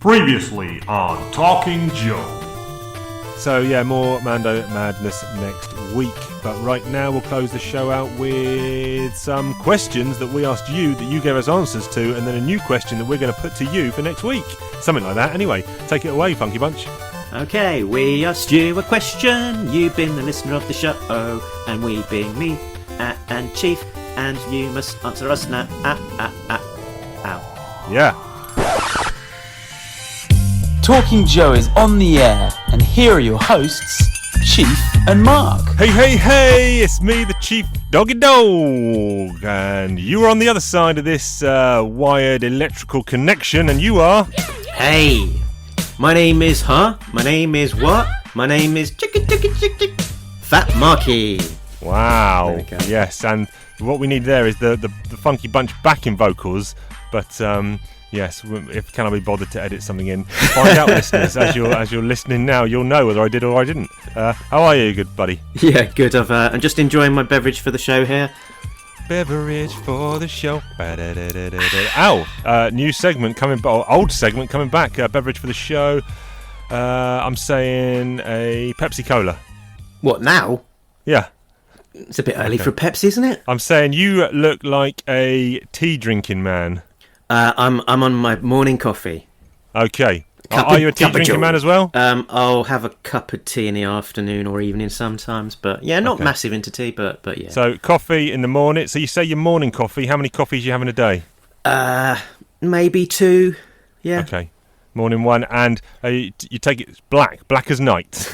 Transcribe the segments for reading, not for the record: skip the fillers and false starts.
Previously on Talking Joe. So yeah, more Mando madness next week. But right now we'll close the show out with some questions that we asked you that you gave us answers to, and then a new question that we're going to put to you for next week. Something like that. Anyway, take it away, Funky Bunch. Okay, we asked you a question. You've been the listener of the show, and we being me and Chief, and you must answer us now. Ow. Yeah. Talking Joe is on the air, and here are your hosts, Chief and Mark. Hey, it's me, the Chief Doggy Dog, and you are on the other side of this wired electrical connection, and you are... Hey, my name is My name is what? My name is Fat Marky. Wow, yes, and what we need there is the Funky Bunch backing vocals, but... yes, if can I be bothered to edit something in? Find out, listeners, as you're listening now, you'll know whether I did or I didn't. How are you, good buddy? Yeah, good. I'm just enjoying my beverage for the show here. Beverage for the show. Ow! New segment coming, old segment coming back. Beverage for the show. I'm saying a Pepsi Cola. What now? Yeah. It's a bit early for Pepsi, isn't it? I'm saying you look like a tea drinking man. I'm on my morning coffee. Okay. Are you a tea drinking man as well? I'll have a cup of tea in the afternoon or evening sometimes, but yeah, not massive into tea, but yeah. So coffee in the morning. So you say your morning coffee. How many coffees do you have in a day? Maybe 2. Yeah. Okay. Morning one, and you take it black as night.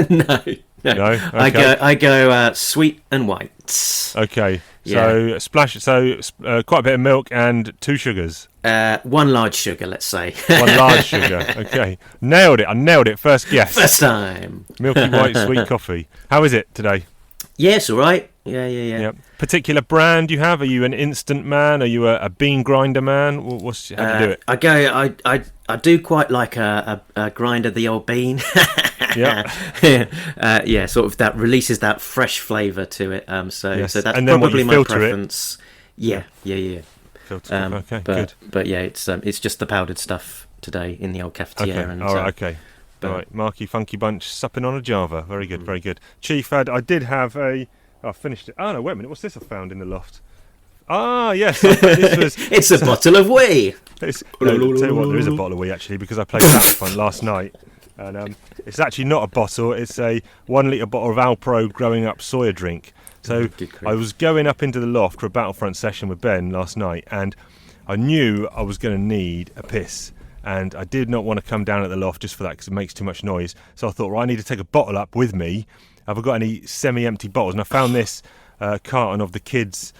No. Okay. I go sweet and white. Okay. Yeah. So splash. So quite a bit of milk and 2 sugars. 1 large sugar, let's say. 1 large sugar. Okay. Nailed it. I nailed it. First guess. First time. Milky white sweet coffee. How is it today? Yes, all right. Yeah. Yep. Particular brand you have? Are you an instant man? Are you a bean grinder man? How do you do it? I do quite like a grinder, the old bean. Yeah. Yeah, sort of that releases that fresh flavour to it. So that's probably my preference. Yeah. Filter. Okay, good. Good. But yeah, it's just the powdered stuff today in the old cafetiere. Okay. All right. Okay. All right. Marky Funky Bunch supping on a Java. Very good. Very good. Chief, I did have I finished it. Oh no! Wait a minute. What's this I found in the loft? Ah, yes. This was. It's a bottle of whey. Tell you what, there is a bottle of whey actually, because I played Battlefront last night, and it's actually not a bottle. It's a 1 litre bottle of Alpro Growing Up soya drink. So I was going up into the loft for a Battlefront session with Ben last night, and I knew I was going to need a piss, and I did not want to come down at the loft just for that because it makes too much noise. So I thought, I need to take a bottle up with me. Have I got any semi-empty bottles? And I found this carton of the kids'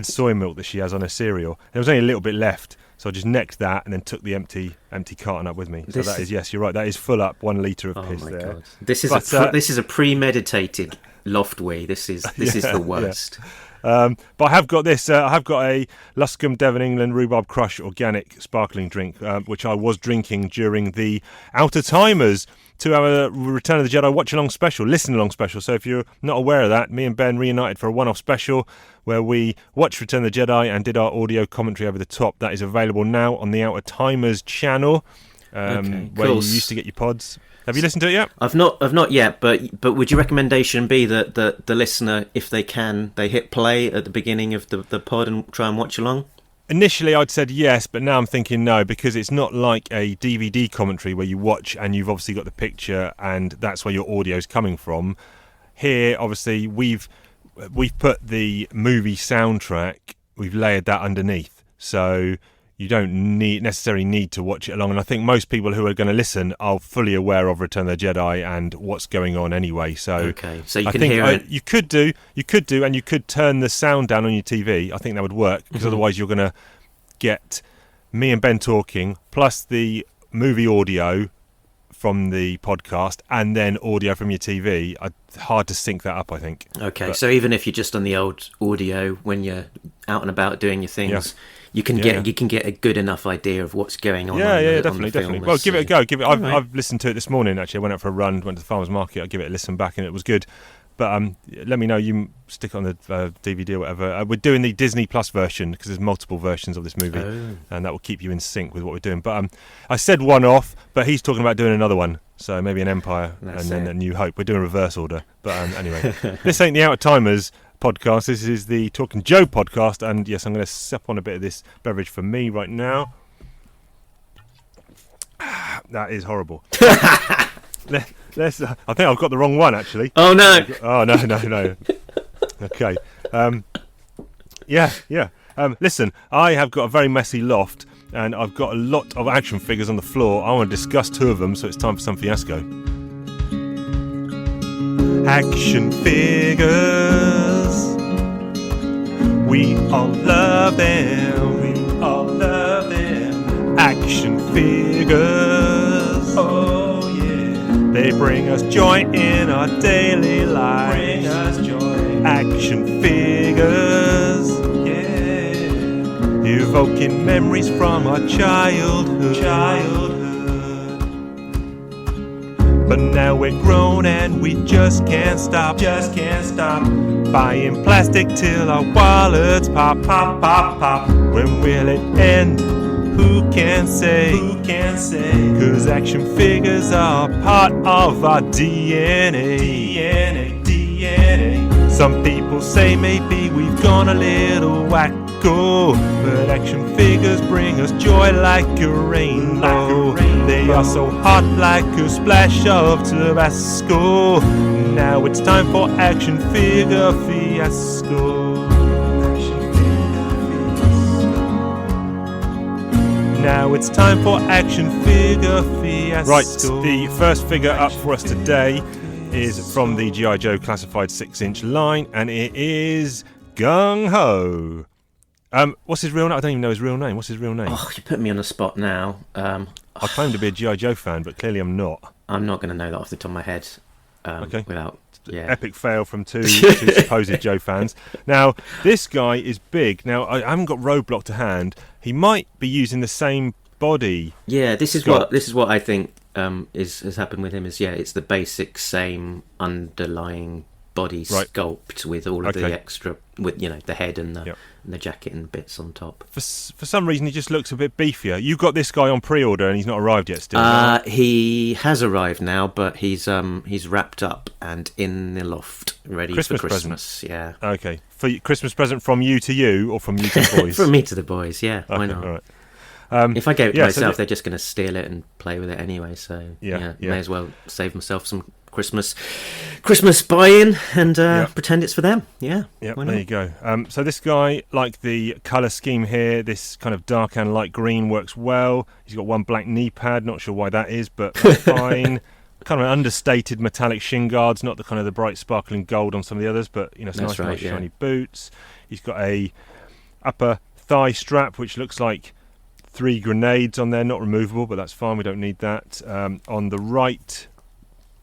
soy milk that she has on her cereal. There was only a little bit left, so I just necked that and then took the empty carton up with me. So that is, yes, you're right, that is full up 1 litre of piss there. God. This is a premeditated loft whey. This is the worst. Yeah. But I have got this. I have got a Luscombe Devon England Rhubarb Crush organic sparkling drink, which I was drinking during the Outer Timers 2-hour Return of the Jedi watch-along special, listen-along special. So if you're not aware of that, me and Ben reunited for a one-off special where we watched Return of the Jedi and did our audio commentary over the top. That is available now on the Outer Timers channel, where you used to get your pods. Have you listened to it yet? I've not yet, but would your recommendation be that the listener, if they can, they hit play at the beginning of the pod and try and watch along? Initially, I'd said yes, but now I'm thinking no, because it's not like a DVD commentary where you watch and you've obviously got the picture and that's where your audio's coming from. Here, obviously, we've put the movie soundtrack, we've layered that underneath, so you don't necessarily need to watch it along. And I think most people who are going to listen are fully aware of Return of the Jedi and what's going on anyway. So so you can hear it. You could do, and you could turn the sound down on your TV. I think that would work, because otherwise you're going to get me and Ben talking, plus the movie audio from the podcast, and then audio from your TV. Hard to sync that up, I think. Okay, so even if you're just on the old audio when you're out and about doing your things, you can get a good enough idea of what's going on. Definitely. Well, give it a go. I've listened to it this morning. Actually, I went out for a run, went to the farmers market. I give it a listen back, and it was good. But let me know. You stick it on the DVD or whatever. We're doing the Disney Plus version because there's multiple versions of this movie, and that will keep you in sync with what we're doing. But I said one off, but he's talking about doing another one. So maybe an Empire and then a New Hope. We're doing reverse order. But anyway, this ain't the Out of Timers podcast. This is the Talking Joe podcast, and yes, I'm going to sip on a bit of this beverage for me right now. That is horrible. Let's. I think I've got the wrong one actually. Oh no! Oh no! Okay. Yeah. Listen, I have got a very messy loft, and I've got a lot of action figures on the floor. I want to discuss 2 of them, so it's time for some fiasco. Action figures. We all love them. We all love them. Action figures. Oh yeah. They bring us joy in our daily lives. Bring us joy. Action figures. Yeah. Evoking memories from our childhood. But now we're grown and we just can't stop. Buying plastic till our wallets pop. When will it end? Who can say? 'Cause action figures are part of our DNA. Some people say maybe we've gone a little wacko, but action figures bring us joy like a rainbow. They are so hot like a splash of Tabasco. Now it's time for action figure fiasco. Now it's time for action figure fiasco. Right, the first figure up for us today is from the G.I. Joe Classified 6-inch line, and it is Gung Ho. What's his real name? I don't even know his real name. What's his real name? Oh, you put me on the spot now. I claim to be a G.I. Joe fan, but clearly I'm not. I'm not going to know that off the top of my head. Okay. Without, yeah. Epic fail from two supposed Joe fans. Now, this guy is big. Now, I haven't got Roadblock to hand. He might be using the same body. Yeah, this is what I think has happened with him. It's the basic same underlying body sculpt with all of the extra, with the head and the jacket and bits on top. For some reason, he just looks a bit beefier. You got this guy on pre-order, and he's not arrived yet. Still, he has arrived now, but he's wrapped up and in the loft, ready for Christmas. Present. Yeah. Okay, for Christmas present from you to you, or from you to the boys? From me to the boys. Yeah. Okay, why not? All right. If I gave it to myself, they're just going to steal it and play with it anyway. So may as well save myself some Christmas buy-in and pretend it's for them. Yeah, there you go. So this guy, like the colour scheme here, this kind of dark and light green works well. He's got one black knee pad, not sure why that is, but that's fine. Kind of an understated metallic shin guards, not the kind of the bright sparkling gold on some of the others, but it's nice shiny boots. He's got a upper thigh strap, which looks like 3 grenades on there, not removable, but that's fine. We don't need that. On the right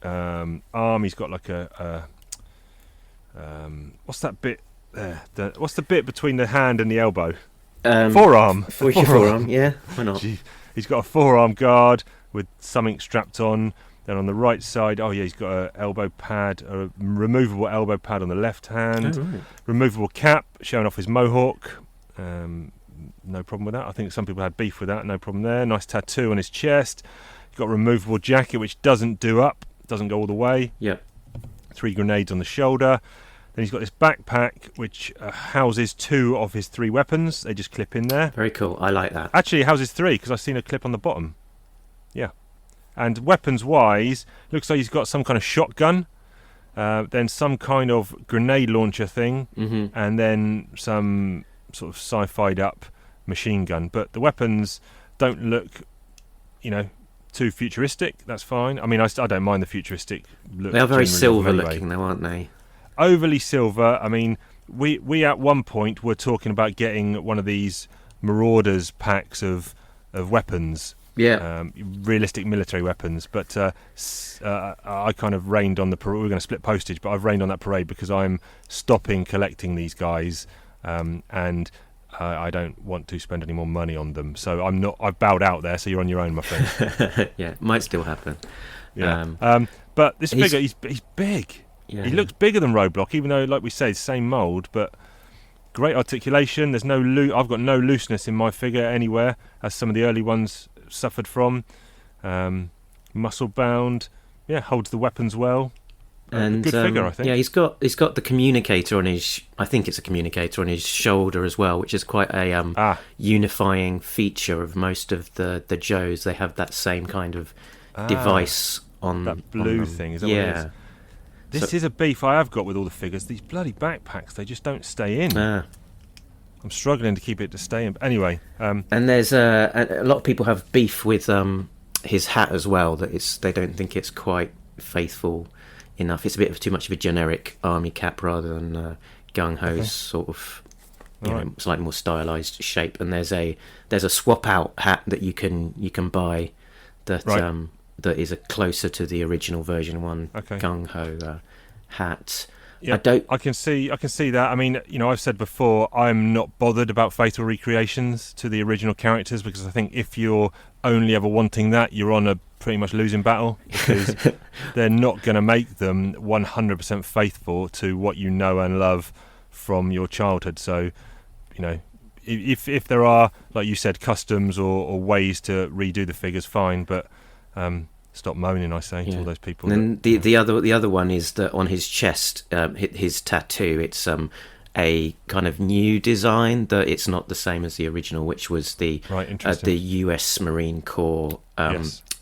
arm, he's got like a what's that bit there? What's the bit between the hand and the elbow? Forearm. Forearm. Yeah, why not? He's got a forearm guard with something strapped on. Then on the right side, he's got a elbow pad, a removable elbow pad on the left hand. Oh, right. Removable cap, showing off his mohawk. No problem with that. I think some people had beef with that. No problem there. Nice tattoo on his chest. He's got a removable jacket, which doesn't do up, doesn't go all the way. Yep. 3 grenades on the shoulder. Then he's got this backpack, which houses 2 of his 3 weapons. They just clip in there. Very cool. I like that. Actually, it houses 3 because I've seen a clip on the bottom. Yeah. And weapons-wise, looks like he's got some kind of shotgun, then some kind of grenade launcher thing, and then some sort of sci-fi'd up machine gun. But the weapons don't look, too futuristic. That's fine. I mean, I don't mind the futuristic look. They are very silver-looking, though, aren't they? Overly silver. I mean, we at one point were talking about getting one of these Marauders packs of weapons. Yeah, realistic military weapons, but I kind of rained on the parade. We're going to split postage, but I've rained on that parade because I'm stopping collecting these guys, and I don't want to spend any more money on them. So I'm not. I've bowed out there. So you're on your own, my friend. Yeah, might still happen. Yeah, but this figure, he's big. He looks bigger than Roadblock, even though, like we say, same mould, but great articulation. There's no I've got no looseness in my figure anywhere, as some of the early ones suffered from. Muscle bound, holds the weapons well. And good figure, I think. Yeah, he's got the communicator on his. I think it's a communicator on his shoulder as well, which is quite a unifying feature of most of the Joes. They have that same kind of device on that blue thing. Is that what it is? This is a beef I have got with all the figures. These bloody backpacks, they just don't stay in. I'm struggling to keep it to stay in. But anyway, and there's a lot of people have beef with his hat as well. That they don't think it's quite faithful enough. It's a bit of too much of a generic army cap rather than Gung Ho's sort of slightly more stylized shape. And there's a swap out hat that you can buy that that is closer to the original version one Gung Ho hat. Yeah, I can see that. I mean, I've said before, I'm not bothered about faithful recreations to the original characters, because I think if you're only ever wanting that, you're on a pretty much losing battle, because they're not going to make them 100% faithful to what you know and love from your childhood. So, if there are, like you said, customs or ways to redo the figures, fine, but stop moaning, I say, to all those people. And then the other one is that on his chest, his tattoo, it's a kind of new design, that it's not the same as the original, which was the US Marine Corps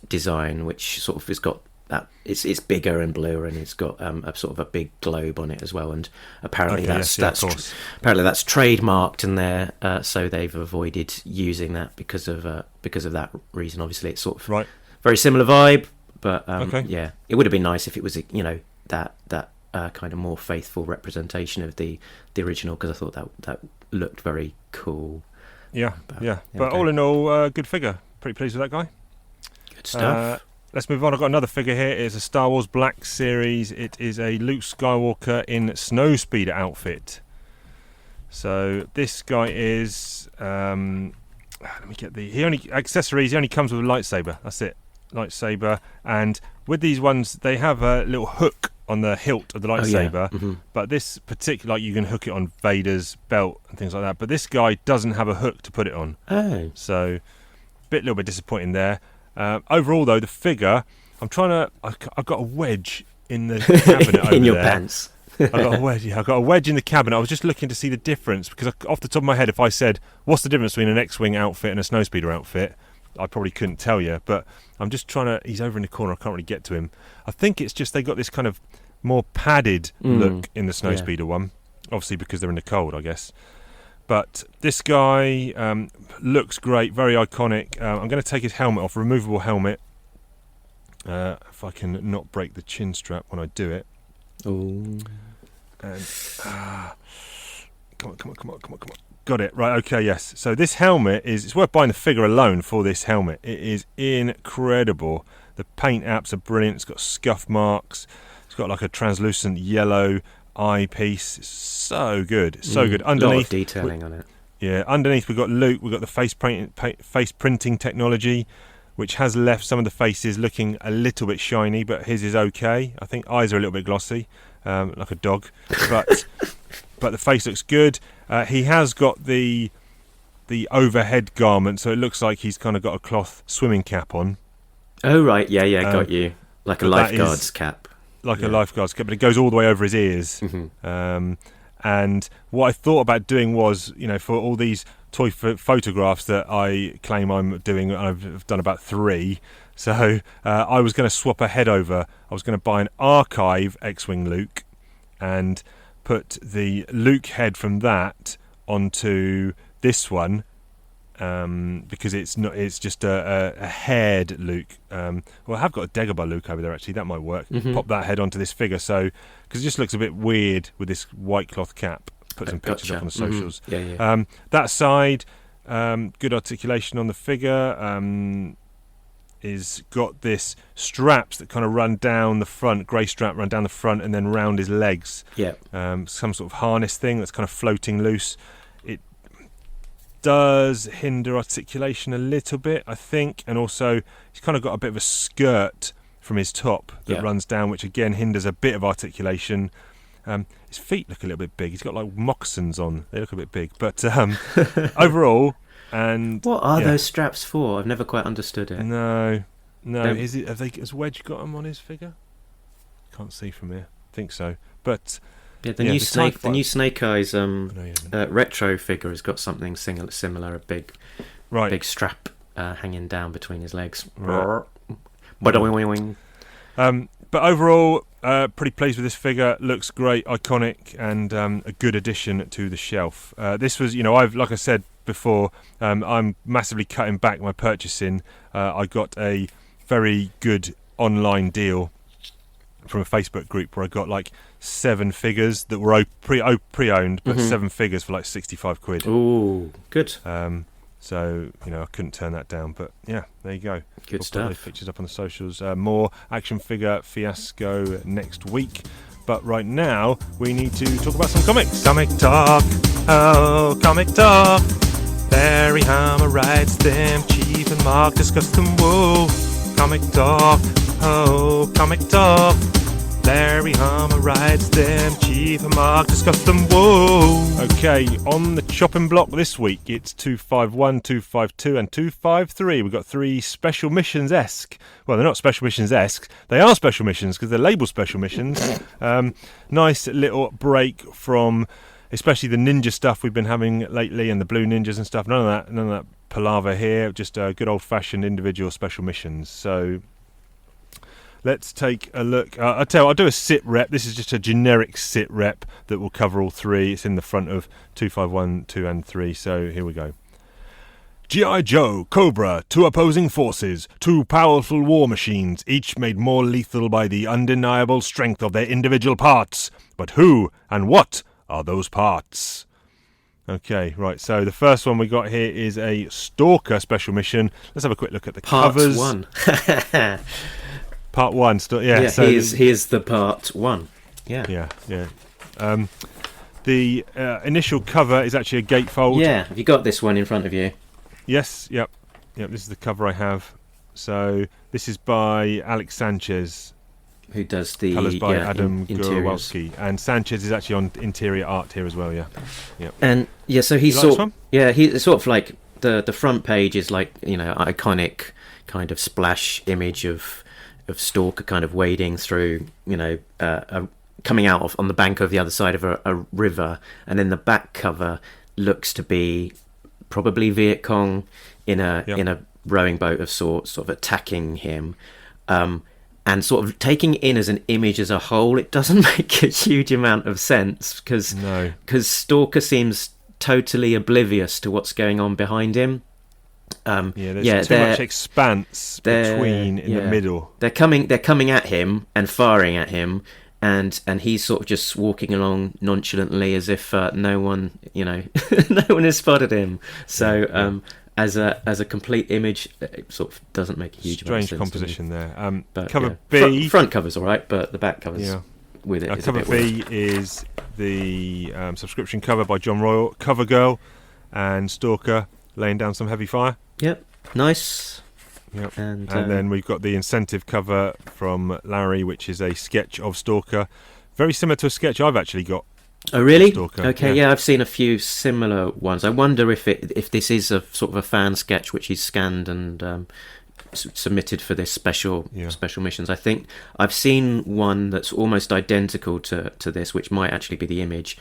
design, which sort of has got that. It's bigger and bluer, and it's got a sort of a big globe on it as well. And apparently that's trademarked in there, so they've avoided using that because of that reason. Obviously, it's sort of very similar vibe, but it would have been nice if it was that kind of more faithful representation of the original, because I thought that looked very cool. But all in all, good figure. Pretty pleased with that guy. Good stuff. Let's move on. I've got another figure here. It's a Star Wars Black Series. It is a Luke Skywalker in Snowspeeder outfit. So this guy is let me get he only comes with a lightsaber. That's it. Lightsaber. And with these ones, they have a little hook on the hilt of the lightsaber, but this particular, you can hook it on Vader's belt and things like that, but this guy doesn't have a hook to put it on. So little bit disappointing there. Overall though, the figure, I've got a wedge in the cabinet over in your there. pants. I've got a wedge in the cabinet. I was just looking to see the difference, because off the top of my head, if I said what's the difference between an X-Wing outfit and a Snowspeeder outfit, I probably couldn't tell you, but I'm just trying to... He's over in the corner, I can't really get to him. I think it's just they got this kind of more padded look in the Snowspeeder one, obviously because they're in the cold, I guess. But this guy looks great, very iconic. I'm going to take his helmet off, removable helmet, if I can not break the chin strap when I do it. Ooh. And come on. Got it. Right, okay, yes. So this helmet it's worth buying the figure alone for this helmet. It is incredible. The paint apps are brilliant. It's got scuff marks. It's got like a translucent yellow eyepiece. It's so good. So good. Underneath, a lot of detailing on it. Yeah, underneath we've got Luke. We've got the face printing technology, which has left some of the faces looking a little bit shiny, but his is okay. I think eyes are a little bit glossy, like a dog. But the face looks good. He has got the overhead garment, so it looks like he's kind of got a cloth swimming cap on. Oh, right. Yeah, got you. Like a lifeguard's cap. Like a lifeguard's cap, but it goes all the way over his ears. And what I thought about doing was, for all these toy photographs that I claim I'm doing, I've done about 3. So I was going to swap a head over. I was going to buy an archive X-Wing Luke and put the Luke head from that onto this one, because it's just a haired Luke. Well, I have got a Dagobah Luke over there actually. That might work. Pop that head onto this figure, so because it just looks a bit weird with this white cloth cap. Put some pictures up on the socials. That side, good articulation on the figure. Is got this straps that kind of run down the front, grey strap run down the front and then round his legs. Some sort of harness thing that's kind of floating loose. It does hinder articulation a little bit, I think, and also he's kind of got a bit of a skirt from his top that runs down, which again hinders a bit of articulation. His feet look a little bit big. He's got like moccasins on. They look a bit big, but overall. And what are those straps for? I've never quite understood it. No. Has Wedge got them on his figure? Can't see from here. I think so, but the new Snake Eyes retro figure has got something similar, a big strap hanging down between his legs. Right. But overall, pretty pleased with this figure. Looks great, iconic, and a good addition to the shelf. This was, like I said before, I'm massively cutting back my purchasing. I got a very good online deal from a Facebook group where I got like 7 figures that were pre-owned, but 7 figures for like 65 quid. Ooh, good. So, I couldn't turn that down, but yeah, there you go. Good stuff. Put those pictures up on the socials. More action figure fiasco next week. But right now, we need to talk about some comics. Comic talk. Oh, comic talk. Barry Hammer writes them. Chief and Mark discuss them. Whoa. Comic talk. Oh, comic talk. Larry Hammer writes them, Chief and Mark discuss them, whoa! Okay, on the chopping block this week, it's 251, 252 and 253. We've got 3 special missions-esque. Well, they're not special missions-esque, they are special missions because they're labelled special missions. Nice little break from especially the ninja stuff we've been having lately and the blue ninjas and stuff. None of that palaver here, just good old-fashioned individual special missions. So let's take a look. I'll do a sit rep. This is just a generic sit rep that will cover all 3. It's in the front of 251, 2 and 3. So here we go. G.I. Joe, Cobra, 2 opposing forces, 2 powerful war machines, each made more lethal by the undeniable strength of their individual parts. But who and what are those parts? Okay, right, so the first one we got here is a Stalker special mission. Let's have a quick look at the covers. Part 1, so here's the part 1. Yeah. The initial cover is actually a gatefold. Yeah, have you got this one in front of you? Yes, yep. This is the cover I have. So this is by Alex Sanchez, who does the colours by Adam Gurwalski, and Sanchez is actually on interior art here as well. Yeah. And so he's he's sort of like the front page is like iconic kind of splash image of Stalker kind of wading through, coming out on the bank of the other side of a river, and then the back cover looks to be probably Viet Cong in a rowing boat of sorts, sort of attacking him, and sort of taking it in as an image as a whole. It doesn't make a huge amount of sense because Stalker seems totally oblivious to what's going on behind him. There's too much expanse between in the middle. They're coming at him and firing at him, and he's sort of just walking along nonchalantly as if no one has spotted him. So as a complete image, it sort of doesn't make a huge amount of sense. Strange composition there. But, cover B, front cover's all right, but the back cover's with it. Cover B is the subscription cover by John Royal, Cover Girl, and Stalker laying down some heavy fire. Yep, nice. Yep. And then we've got the incentive cover from Larry, which is a sketch of Stalker, very similar to a sketch I've actually got. Oh, really? Stalker. Okay, yeah, I've seen a few similar ones. I wonder if this is a sort of a fan sketch which he's scanned and submitted for this special missions. I think I've seen one that's almost identical to this, which might actually be the image,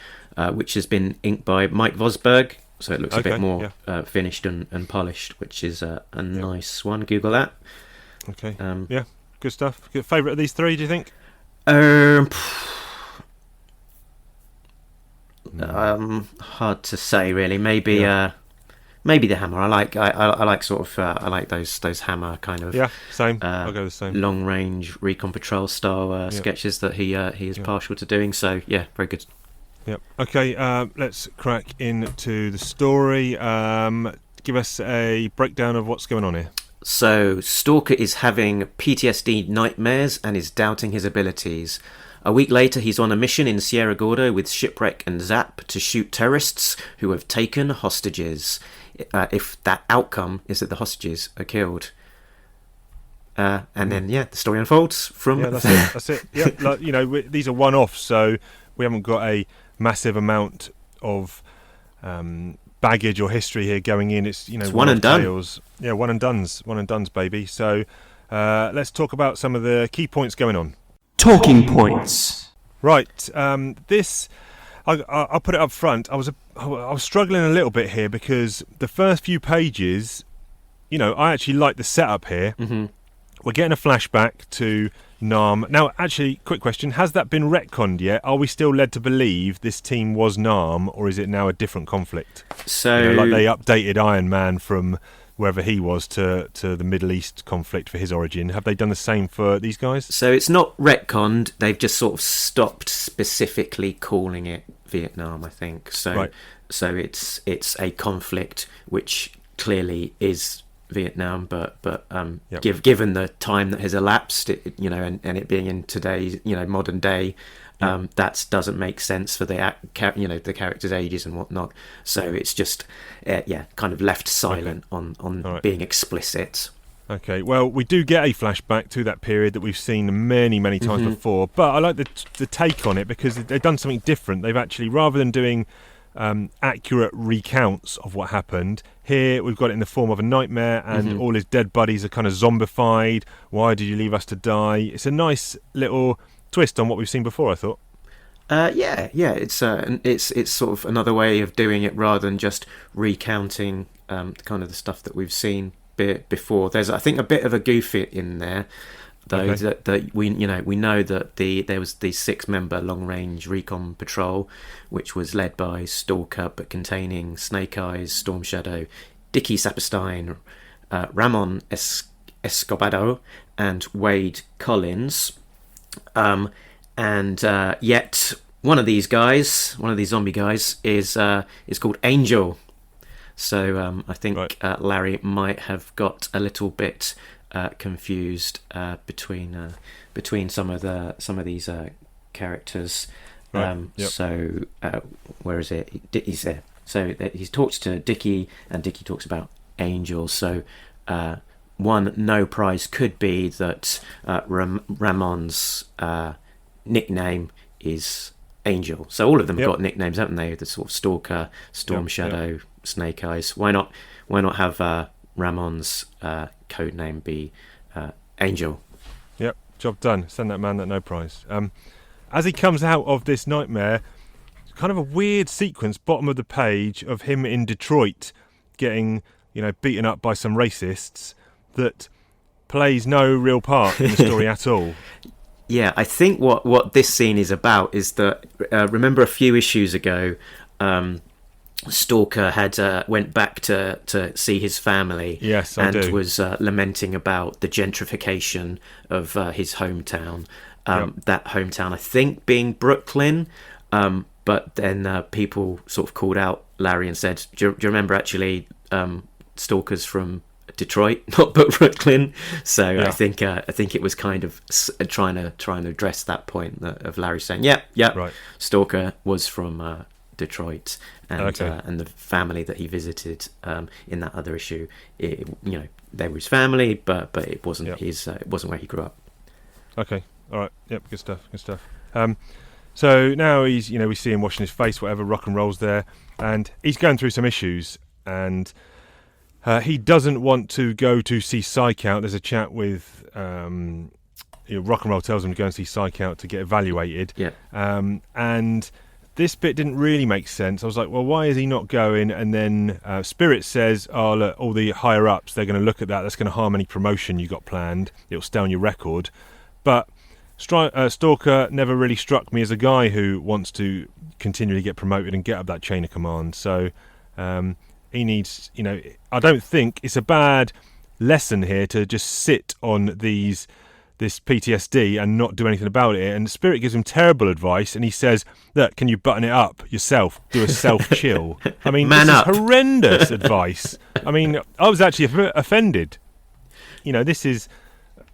which has been inked by Mike Vosberg. So it looks a bit more finished and polished, which is a nice one. Google that. Okay. Good stuff. Good favourite of these 3, do you think? Hard to say, really. Maybe the Hammer. I like sort of I like those Hammer kind of same. I'll go the same. Long range Recon Patrol style sketches that he is partial to doing. So yeah, very good. Yep. Okay, let's crack into the story. Give us a breakdown of what's going on here. So, Stalker is having PTSD nightmares and is doubting his abilities. A week later, he's on a mission in Sierra Gordo with Shipwreck and Zap to shoot terrorists who have taken hostages. If that outcome is that the hostages are killed. and then the story unfolds from. Yeah, that's it. Yeah, these are one-offs, so we haven't got a massive amount of baggage or history here going in. It's one and done. Tales. Yeah, one and done's, baby. So let's talk about some of the key points going on. Talking points. Right, this I'll put it up front. I was struggling a little bit here because the first few pages, I actually like the setup here. Mm-hmm. We're getting a flashback to Nam. Now, actually, quick question: has that been retconned yet? Are we still led to believe this team was Nam, or is it now a different conflict? So, like they updated Iron Man from wherever he was to the Middle East conflict for his origin. Have they done the same for these guys? So it's not retconned. They've just sort of stopped specifically calling it Vietnam, I think. So, right. So it's a conflict which clearly is Vietnam, but given the time that has elapsed, and it being in today's modern day, that doesn't make sense for the the characters' ages and whatnot. So it's just kind of left silent on right. being explicit. Okay, well, we do get a flashback to that period that we've seen many times before, but I like the take on it because they've done something different. They've actually, rather than doing accurate recounts of what happened, here we've got it in the form of a nightmare, and all his dead buddies are kind of zombified. Why did you leave us to die? It's a nice little twist on what we've seen before, I thought. It's sort of another way of doing it rather than just recounting kind of the stuff that we've seen before. There's, I think, a bit of a goof in there, though. Okay. That we know that there was the 6-member long-range recon patrol, which was led by Stalker, but containing Snake Eyes, Storm Shadow, Dickie Saperstein, Ramon Escobedo, and Wade Collins. Yet one of these zombie guys, is called Angel. So I think right. Larry might have got a little bit confused between some of these characters. Right. So where is it? He's there. So he talks to Dickie, and Dickie talks about Angel. So one no prize could be that Ramon's nickname is Angel. So all of them have got nicknames, haven't they? The sort of Stalker, Storm Shadow, Snake Eyes. Why not have Ramon's code name be Angel? Yep, job done. Send that man that no prize. As he comes out of this nightmare, kind of a weird sequence, bottom of the page, of him in Detroit getting beaten up by some racists that plays no real part in the story at all. Yeah, I think what this scene is about is that remember a few issues ago, Stalker had went back to see his family. Yes, I do. And was lamenting about the gentrification of his hometown. That hometown, I think, being Brooklyn. But then people sort of called out Larry and said, "Do you remember actually Stalker's from Detroit, not Brooklyn?" So I think it was kind of trying to address that point of Larry saying, right. Stalker was from Detroit, and the family that he visited in that other issue, they were his family, but it wasn't his. It wasn't where he grew up. Okay, all right, yep, good stuff. So now he's, we see him washing his face, whatever, rock and roll's there, and he's going through some issues, and he doesn't want to go to see Psych Out. There's a chat with rock and roll tells him to go and see Psych Out to get evaluated. Yeah. And this bit didn't really make sense. I was like, well, why is he not going? And then Spirit says, oh, look, all the higher ups, they're going to look at that. That's going to harm any promotion you got planned. It'll stay on your record. But Stalker never really struck me as a guy who wants to continually get promoted and get up that chain of command. So he needs, I don't think it's a bad lesson here to just sit on this PTSD and not do anything about it. And Spirit gives him terrible advice, and he says, look, can you button it up yourself? Do a self-chill. I mean, this is horrendous advice. I mean, I was actually offended. This is,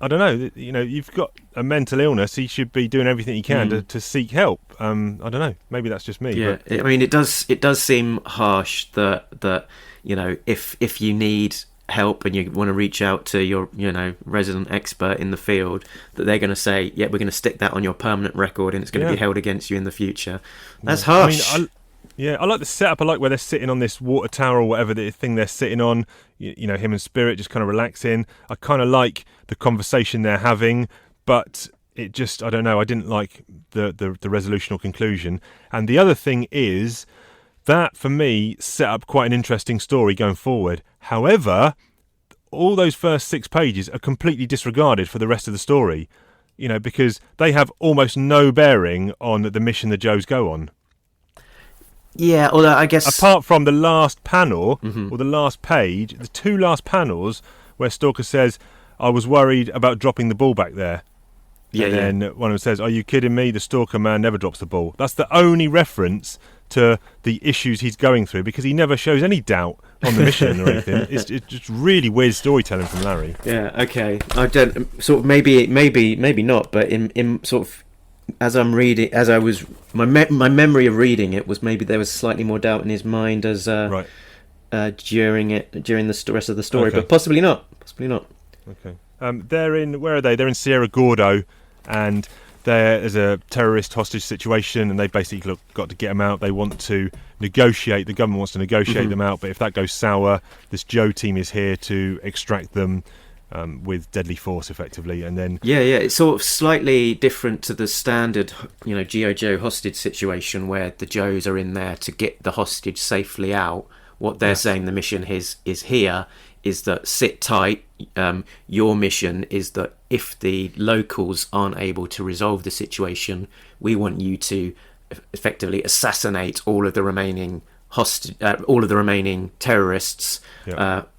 I don't know, you've got a mental illness. He should be doing everything he can to seek help. I don't know. Maybe that's just me. Yeah, but I mean, it does seem harsh that if you need help and you want to reach out to your resident expert in the field, that they're going to say, yeah, we're going to stick that on your permanent record and it's going to be held against you in the future. That's harsh. I like the setup. I like where they're sitting on this water tower or whatever the thing they're sitting on. Him and Spirit just kind of relaxing. I kind of like the conversation they're having, but it just, I don't know, I didn't like the resolution or conclusion. And the other thing is that, for me, set up quite an interesting story going forward. However, all those first 6 pages are completely disregarded for the rest of the story, because they have almost no bearing on the mission the Joes go on. Yeah, although I guess... Apart from the last panel, or the last page, the 2 last panels, where Stalker says, I was worried about dropping the ball back there. And then one of them says, are you kidding me? The Stalker man never drops the ball. That's the only reference to the issues he's going through, because he never shows any doubt on the mission or anything. It's just really weird storytelling from Larry. Yeah, okay. I don't... Sort of maybe not, but in sort of... As I'm reading, as I was, my memory of reading it was maybe there was slightly more doubt in his mind as during the rest of the story, but possibly not. Okay. Where are they? They're in Sierra Gordo, and there's a terrorist hostage situation, and they basically got to get them out. They want to negotiate. The government wants to negotiate them out, but if that goes sour, this Joe team is here to extract them. With deadly force, effectively, and then it's sort of slightly different to the standard, G.I. Joe hostage situation where the Joes are in there to get the hostage safely out. What they're saying the mission is here is that sit tight. Your mission is that if the locals aren't able to resolve the situation, we want you to effectively assassinate all of the remaining terrorists,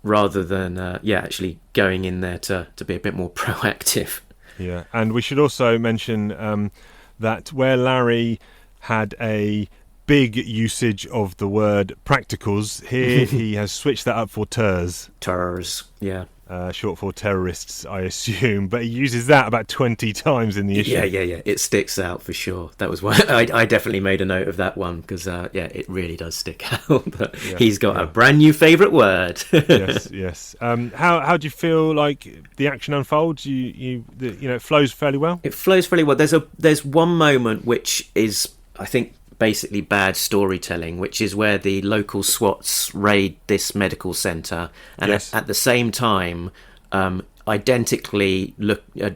rather than actually going in there to be a bit more proactive. Yeah, and we should also mention that where Larry had a big usage of the word practicals, here he has switched that up for Terrs. Terrs, yeah. Short for terrorists, I assume, but he uses that about 20 times in the issue. Yeah. It sticks out for sure. That was why I definitely made a note of that one, because it really does stick out. But he's got a brand new favourite word. yes. How do you feel like the action unfolds? It flows fairly well. It flows fairly well. There's one moment which is, I think, basically bad storytelling, which is where the local SWATs raid this medical centre, and at the same time identically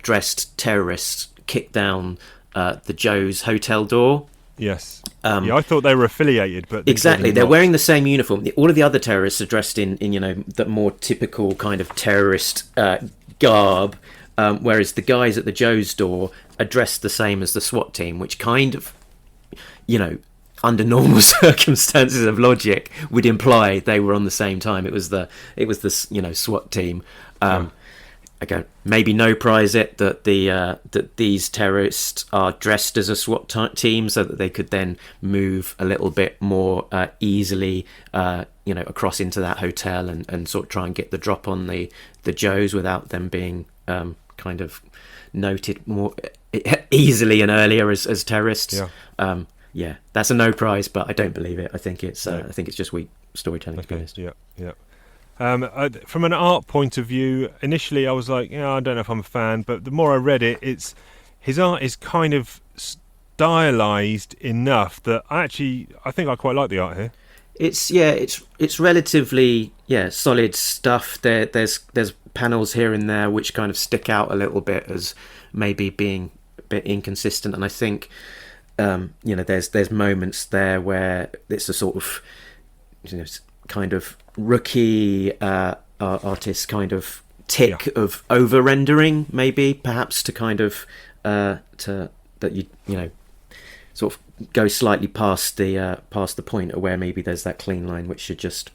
dressed terrorists kick down the Joe's hotel door. Yes. I thought they were affiliated, but exactly, they're wearing the same uniform. All of the other terrorists are dressed in the more typical kind of terrorist garb, whereas the guys at the Joe's door are dressed the same as the SWAT team, which kind of, under normal circumstances of logic, would imply they were on the same time. It was the SWAT team. Again, maybe no prize it that that these terrorists are dressed as a SWAT team, so that they could then move a little bit more easily, across into that hotel and sort of try and get the drop on the Joes without them being kind of noted more easily and earlier as terrorists. That's a no prize, but I don't believe it. I think it's just weak storytelling. To be honest. Yeah. From an art point of view, initially I was like, I don't know if I'm a fan, but the more I read it, his art is kind of stylized enough that I think I quite like the art here. It's relatively solid stuff. There's panels here and there which kind of stick out a little bit as maybe being a bit inconsistent, and I think there's moments there where it's a sort of kind of rookie artist kind of tick of over rendering, maybe perhaps to kind of sort of go slightly past the point where maybe there's that clean line which should just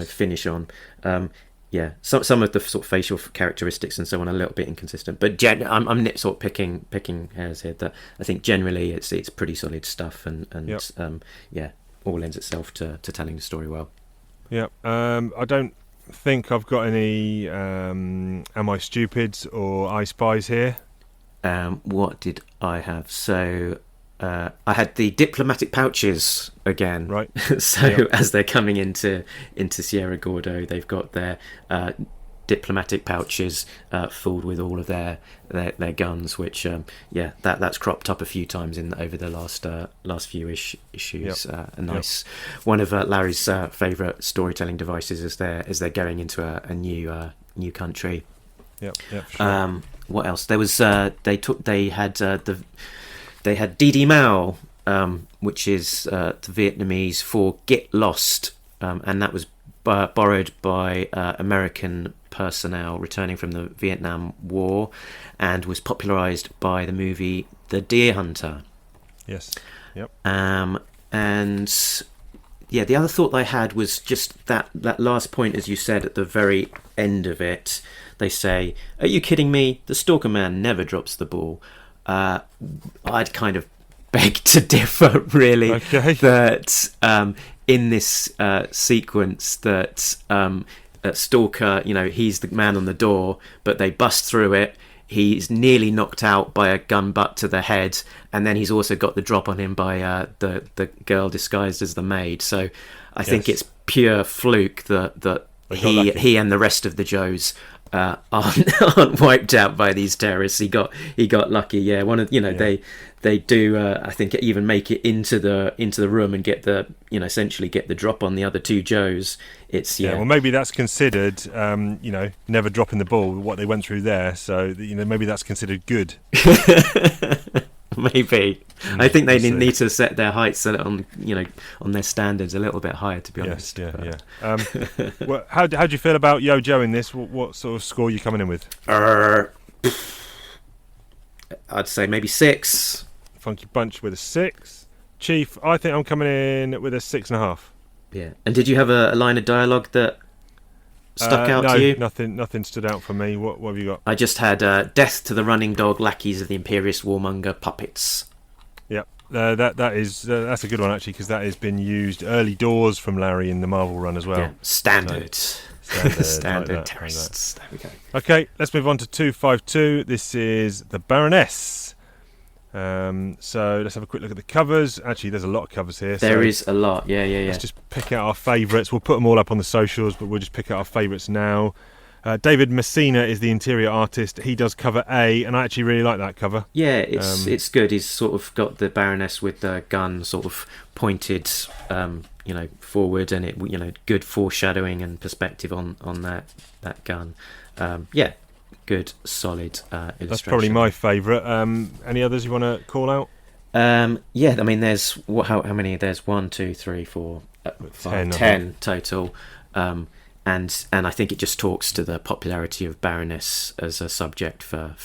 finish on. Some of the sort of facial characteristics and so on are a little bit inconsistent, but I'm sort of picking hairs here. That I think generally it's pretty solid stuff, and all lends itself to telling the story well. Yeah, I don't think I've got any Am I Stupids or I Spies here. What did I have? So I had the diplomatic pouches again. Right. So as they're coming into Sierra Gordo, they've got their diplomatic pouches filled with all of their guns, which that's cropped up a few times over the last few issues. A nice one of Larry's favourite storytelling devices as they're going into a new country. Yep, sure. What else? There was they had Didi Mao, which is the Vietnamese for "get lost," and that was borrowed by American personnel returning from the Vietnam War, and was popularised by the movie The Deer Hunter. Yes. Yep. And the other thought I had was just that last point, as you said at the very end of it. They say, "Are you kidding me? The Stalker man never drops the ball." I'd kind of beg to differ, really. Okay. That in this sequence, that Stalker, he's the man on the door, but they bust through it. He's nearly knocked out by a gun butt to the head, and then he's also got the drop on him by the girl disguised as the maid. So I think it's pure fluke that he and the rest of the Joes aren't wiped out by these terrorists. He got lucky. Yeah, they do. I think even make it into the room and get essentially get the drop on the other two Joes. Well, maybe that's considered never dropping the ball. What they went through there, so maybe that's considered good. Maybe. I think they need to set their heights on their standards a little bit higher, to be honest. Well, how do you feel about Yo-Jo in this? What sort of score are you coming in with? I'd say maybe 6. Funky Bunch with a 6. Chief, I think I'm coming in with a 6.5. Yeah. And did you have a line of dialogue that stuck out to you? Nothing stood out for me. What have you got? I just had death to the running dog lackeys of the imperious warmonger puppets. Yep, that's a good one actually, because that has been used early doors from Larry in the Marvel run as well. Yeah, standard like terrorists. There we go. Okay, let's move on to 252. This is the Baroness. So let's have a quick look at the covers. Actually, there's a lot of covers here. There is a lot. Yeah. Let's just pick out our favourites. We'll put them all up on the socials, but we'll just pick out our favourites now. David Messina is the interior artist. He does cover A, and I actually really like that cover. Yeah, it's good. He's sort of got the Baroness with the gun sort of pointed, forward, and it, good foreshadowing and perspective on that gun. Good, solid illustration. That's probably my favourite. Any others you want to call out? I mean, there's how many? There's 1, 2, 3, 4, 5, 10 total. And I think it just talks to the popularity of Baroness as a subject for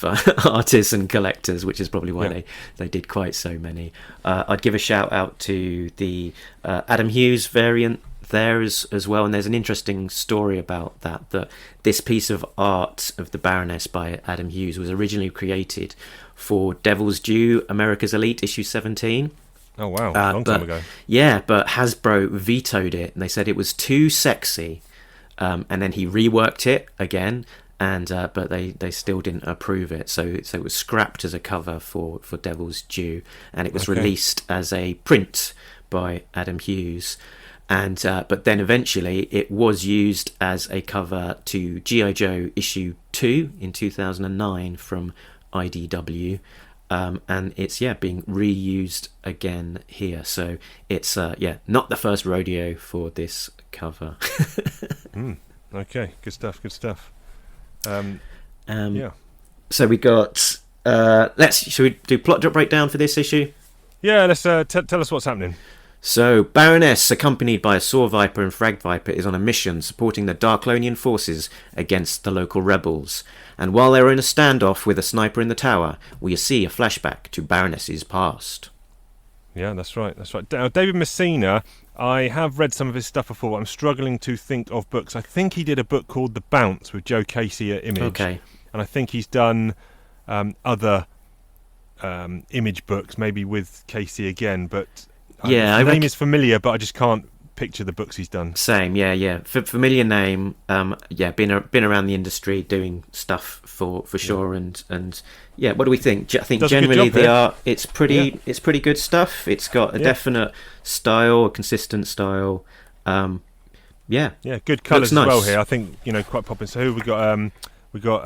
artists and collectors, which is probably why they did quite so many. I'd give a shout out to the Adam Hughes variant there as well, and there's an interesting story about that this piece of art of the Baroness by Adam Hughes was originally created for Devil's Due America's Elite issue 17. Oh wow, long time ago. Yeah, but Hasbro vetoed it, and they said it was too sexy. And then he reworked it again, and but they still didn't approve it, so it was scrapped as a cover for Devil's Due, and it was released as a print by Adam Hughes, and but then eventually it was used as a cover to G.I. Joe issue 2 in 2009 from IDW. And it's being reused again here, so it's not the first rodeo for this cover. Okay, good stuff. So we got should we do plot drop breakdown for this issue? Yeah, let's tell us what's happening. So Baroness, accompanied by a Saw Viper and Frag Viper, is on a mission supporting the Darklonian forces against the local rebels. And while they're in a standoff with a sniper in the tower, we see a flashback to Baroness's past. Yeah, that's right. Now, David Messina, I have read some of his stuff before, but I'm struggling to think of books. I think he did a book called The Bounce with Joe Casey at Image. Okay. And I think he's done other Image books, maybe with Casey again, but the name is familiar, but I just can't picture the books he's done. Same, yeah. Familiar name. Been around the industry doing stuff for sure, and yeah. What do we think? I think generally it's pretty good stuff. It's got a definite style, a consistent style. Good colours as well here. I think quite popping. So who we got? We got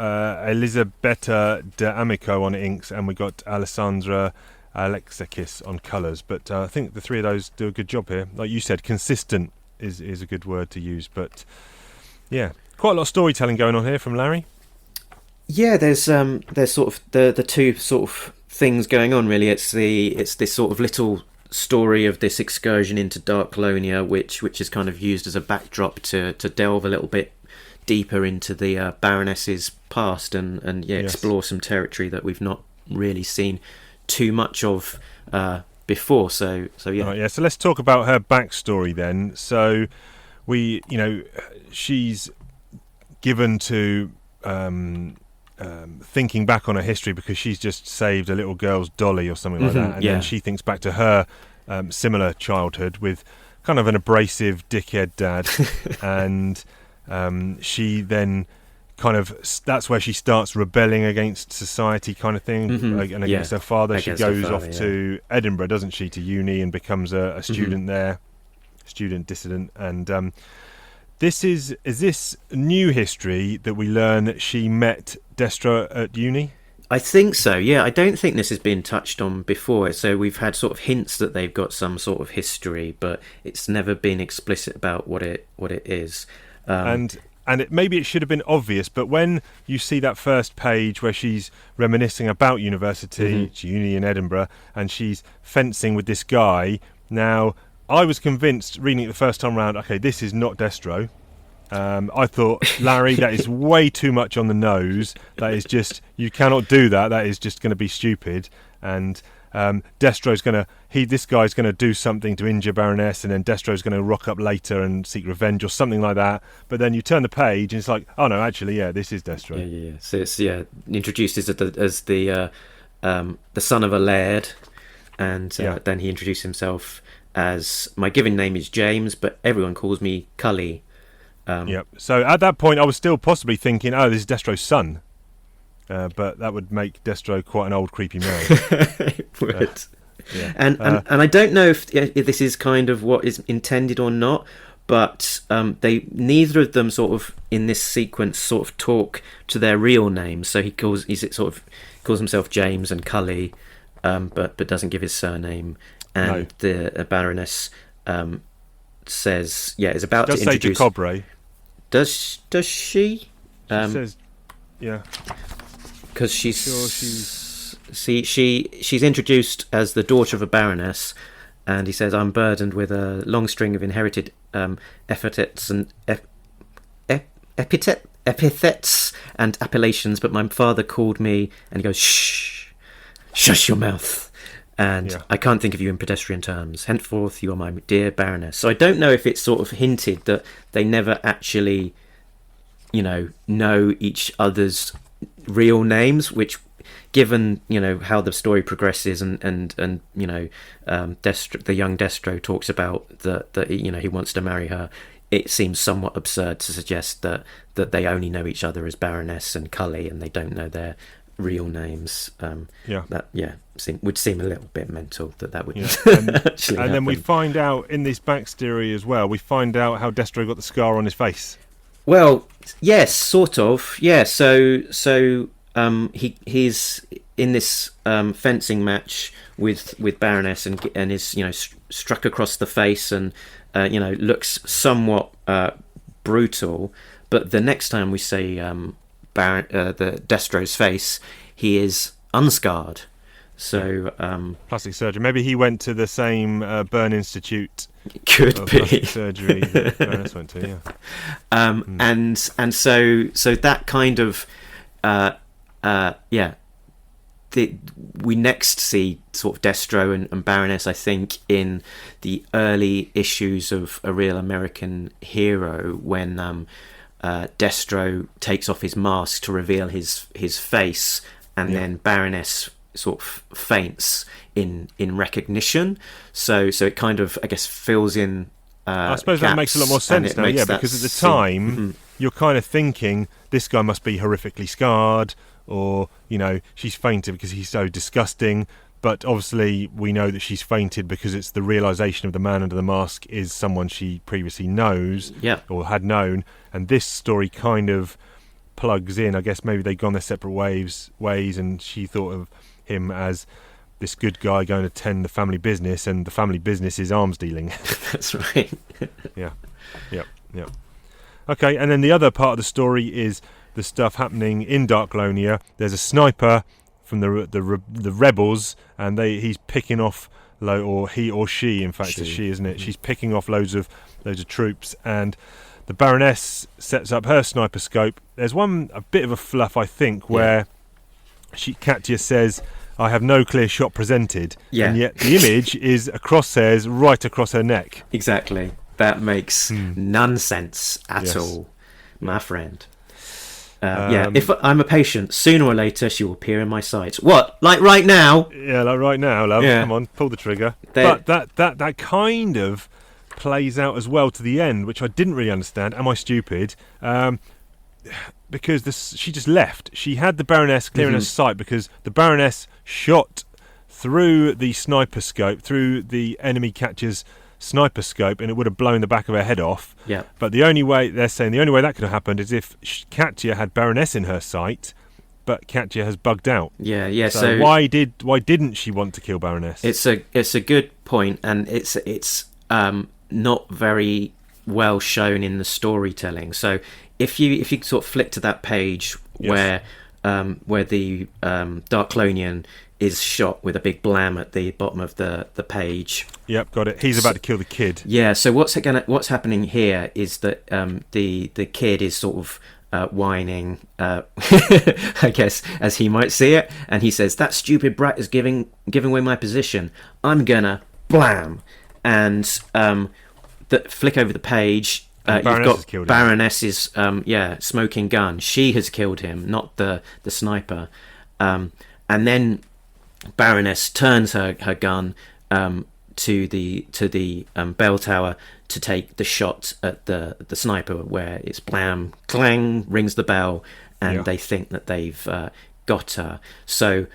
Elisabetta D'Amico on inks, and we got Alessandra Alexakis on colours. But I think the three of those do a good job here. Like you said, consistent is a good word to use. But yeah, quite a lot of storytelling going on here from Larry. Yeah, there's sort of the two sort of things going on really. It's this sort of little story of this excursion into Dark Colonia, which is kind of used as a backdrop to delve a little bit deeper into the Baroness's past and explore some territory that we've not really seen too much of before. So yeah. Right, so let's talk about her backstory then. So she's given to thinking back on her history because she's just saved a little girl's dolly or something like that, and then she thinks back to her similar childhood with kind of an abrasive dickhead dad, and she then kind of that's where she starts rebelling against society kind of thing, and against her father. She goes off to Edinburgh, doesn't she, to uni, and becomes a student there, student dissident. And is this new history that we learn that she met Destro at uni? I think so, yeah. I don't think this has been touched on before. So we've had sort of hints that they've got some sort of history, but it's never been explicit about what it is. And maybe it should have been obvious, but when you see that first page where she's reminiscing about university, uni in Edinburgh, and she's fencing with this guy. Now, I was convinced reading it the first time around, okay, this is not Destro. I thought, Larry, that is way too much on the nose. That is just, you cannot do that. That is just going to be stupid. And Destro's this guy's going to do something to injure Baroness, and then Destro's going to rock up later and seek revenge or something like that. But then you turn the page and it's like, oh no, actually, this is Destro. Yeah. So it's introduced as the son of a laird, and then he introduced himself as, my given name is James, but everyone calls me Cully. So at that point, I was still possibly thinking, oh, this is Destro's son. But that would make Destro quite an old, creepy man. It would. And I don't know if this is kind of what is intended or not, but neither of them sort of in this sequence sort of talk to their real names. So he calls himself James and Cully, but doesn't give his surname. And the Baroness says, is about to introduce. Does say Jacobre. Does she? She says, yeah. Because she's introduced as the daughter of a baroness, and he says, I'm burdened with a long string of inherited epithets and epithets and appellations, but my father called me, and he goes, shush your mouth, and I can't think of you in pedestrian terms. Henceforth, you are my dear Baroness. So I don't know if it's sort of hinted that they never actually, know each other's real names, which, given how the story progresses, and Destro, the young Destro, talks about that he wants to marry her, it seems somewhat absurd to suggest that they only know each other as Baroness and Cully, and they don't know their real names. Would seem a little bit mental that would actually happen. Then we find out in this backstory as well, we find out how Destro got the scar on his face. Well, yes, sort of. Yeah, so he's in this fencing match with Baroness, and is struck across the face, and looks somewhat brutal. But the next time we see the Destro's face, he is unscarred. So plastic surgery. Maybe he went to the same Burn Institute. Could be plastic surgery that Baroness went to. And so that kind of we next see sort of Destro and Baroness, I think, in the early issues of A Real American Hero, when Destro takes off his mask to reveal his face, and then Baroness sort of faints in recognition. So it kind of, I guess, fills in I suppose that makes a lot more sense now, yeah, because at the time you're kind of thinking this guy must be horrifically scarred, or, you know, she's fainted because he's so disgusting. But obviously we know that she's fainted because it's the realisation of the man under the mask is someone she previously knows or had known. And this story kind of plugs in. I guess maybe they've gone their separate ways and she thought of him as this good guy going to tend the family business, and the family business is arms dealing. That's right. Yeah. Okay, and then the other part of the story is the stuff happening in Darklonia. There's a sniper from the rebels, and he's picking off or he or she, in fact, it's she, isn't it? She's picking off loads of troops, and the Baroness sets up her sniper scope. There's a bit of a fluff, I think, where Katya says, "I have no clear shot presented," and yet the image is a crosshairs right across her neck. Exactly. That makes none sense at all, my friend. If I'm a patient, sooner or later she will appear in my sight. What? Like right now? Yeah, like right now, love. Yeah. Come on, pull the trigger. But that kind of plays out as well to the end, which I didn't really understand. Am I stupid? Because she just left. She had the Baroness clear in her sight because the Baroness shot through the sniper scope, through the enemy catcher's sniper scope, and it would have blown the back of her head off. Yeah. But the only way that could have happened is if Katya had Baroness in her sight, but Katya has bugged out. Yeah. So why didn't she want to kill Baroness? It's a good point, and it's not very well shown in the storytelling. So if you sort of flick to that page where the Darklonian is shot with a big blam at the bottom of the page. Yep, got it. He's about to kill the kid. Yeah. So what's happening here is that the kid is sort of whining, I guess, as he might see it, and he says, "That stupid brat is giving away my position. I'm gonna blam." And flick over the page. You've got Baroness's smoking gun. She has killed him, not the sniper. And then Baroness turns her gun to the bell tower to take the shot at the sniper, where it's blam, clang, rings the bell, and they think that they've got her. So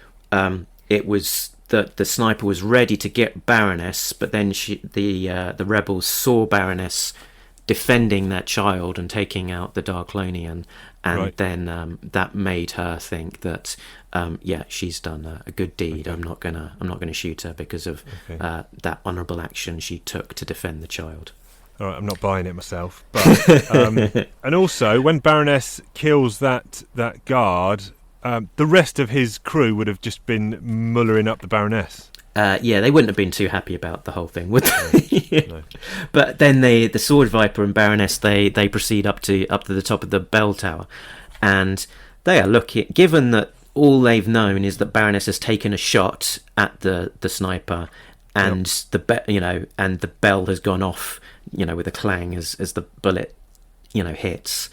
it was the sniper was ready to get Baroness, but then the rebels saw Baroness defending that child and taking out the Darklonian, and then that made her think that she's done a good deed. I'm not gonna shoot her because of that honourable action she took to defend the child. All right, I'm not buying it myself, but and also when Baroness kills that guard, the rest of his crew would have just been mullering up the Baroness. They wouldn't have been too happy about the whole thing, would they? No. But then the Sword Viper and Baroness they proceed up to the top of the bell tower, and they are looking. Given that all they've known is that Baroness has taken a shot at the sniper, and and the bell has gone off, with a clang as the bullet, hits.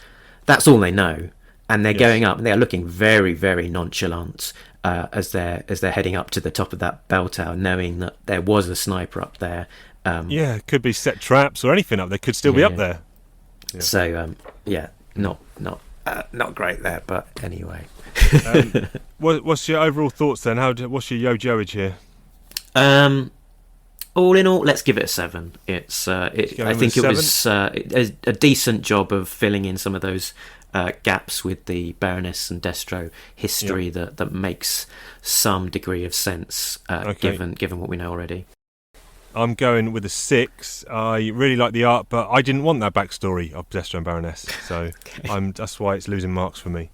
That's all they know, and they're going up, and they are looking very, very nonchalant. As they're heading up to the top of that bell tower, knowing that there was a sniper up there. It could be set traps or anything up there. Could still be up there. Yeah. So not great there, but anyway. What's your overall thoughts then? What's your yo-joage here? All in all, let's give it a 7. I think it was a decent job of filling in some of those gaps with the Baroness and Destro history that makes some degree of sense given what we know already. I'm going with a 6. I really like the art, but I didn't want that backstory of Destro and Baroness, so that's why it's losing marks for me.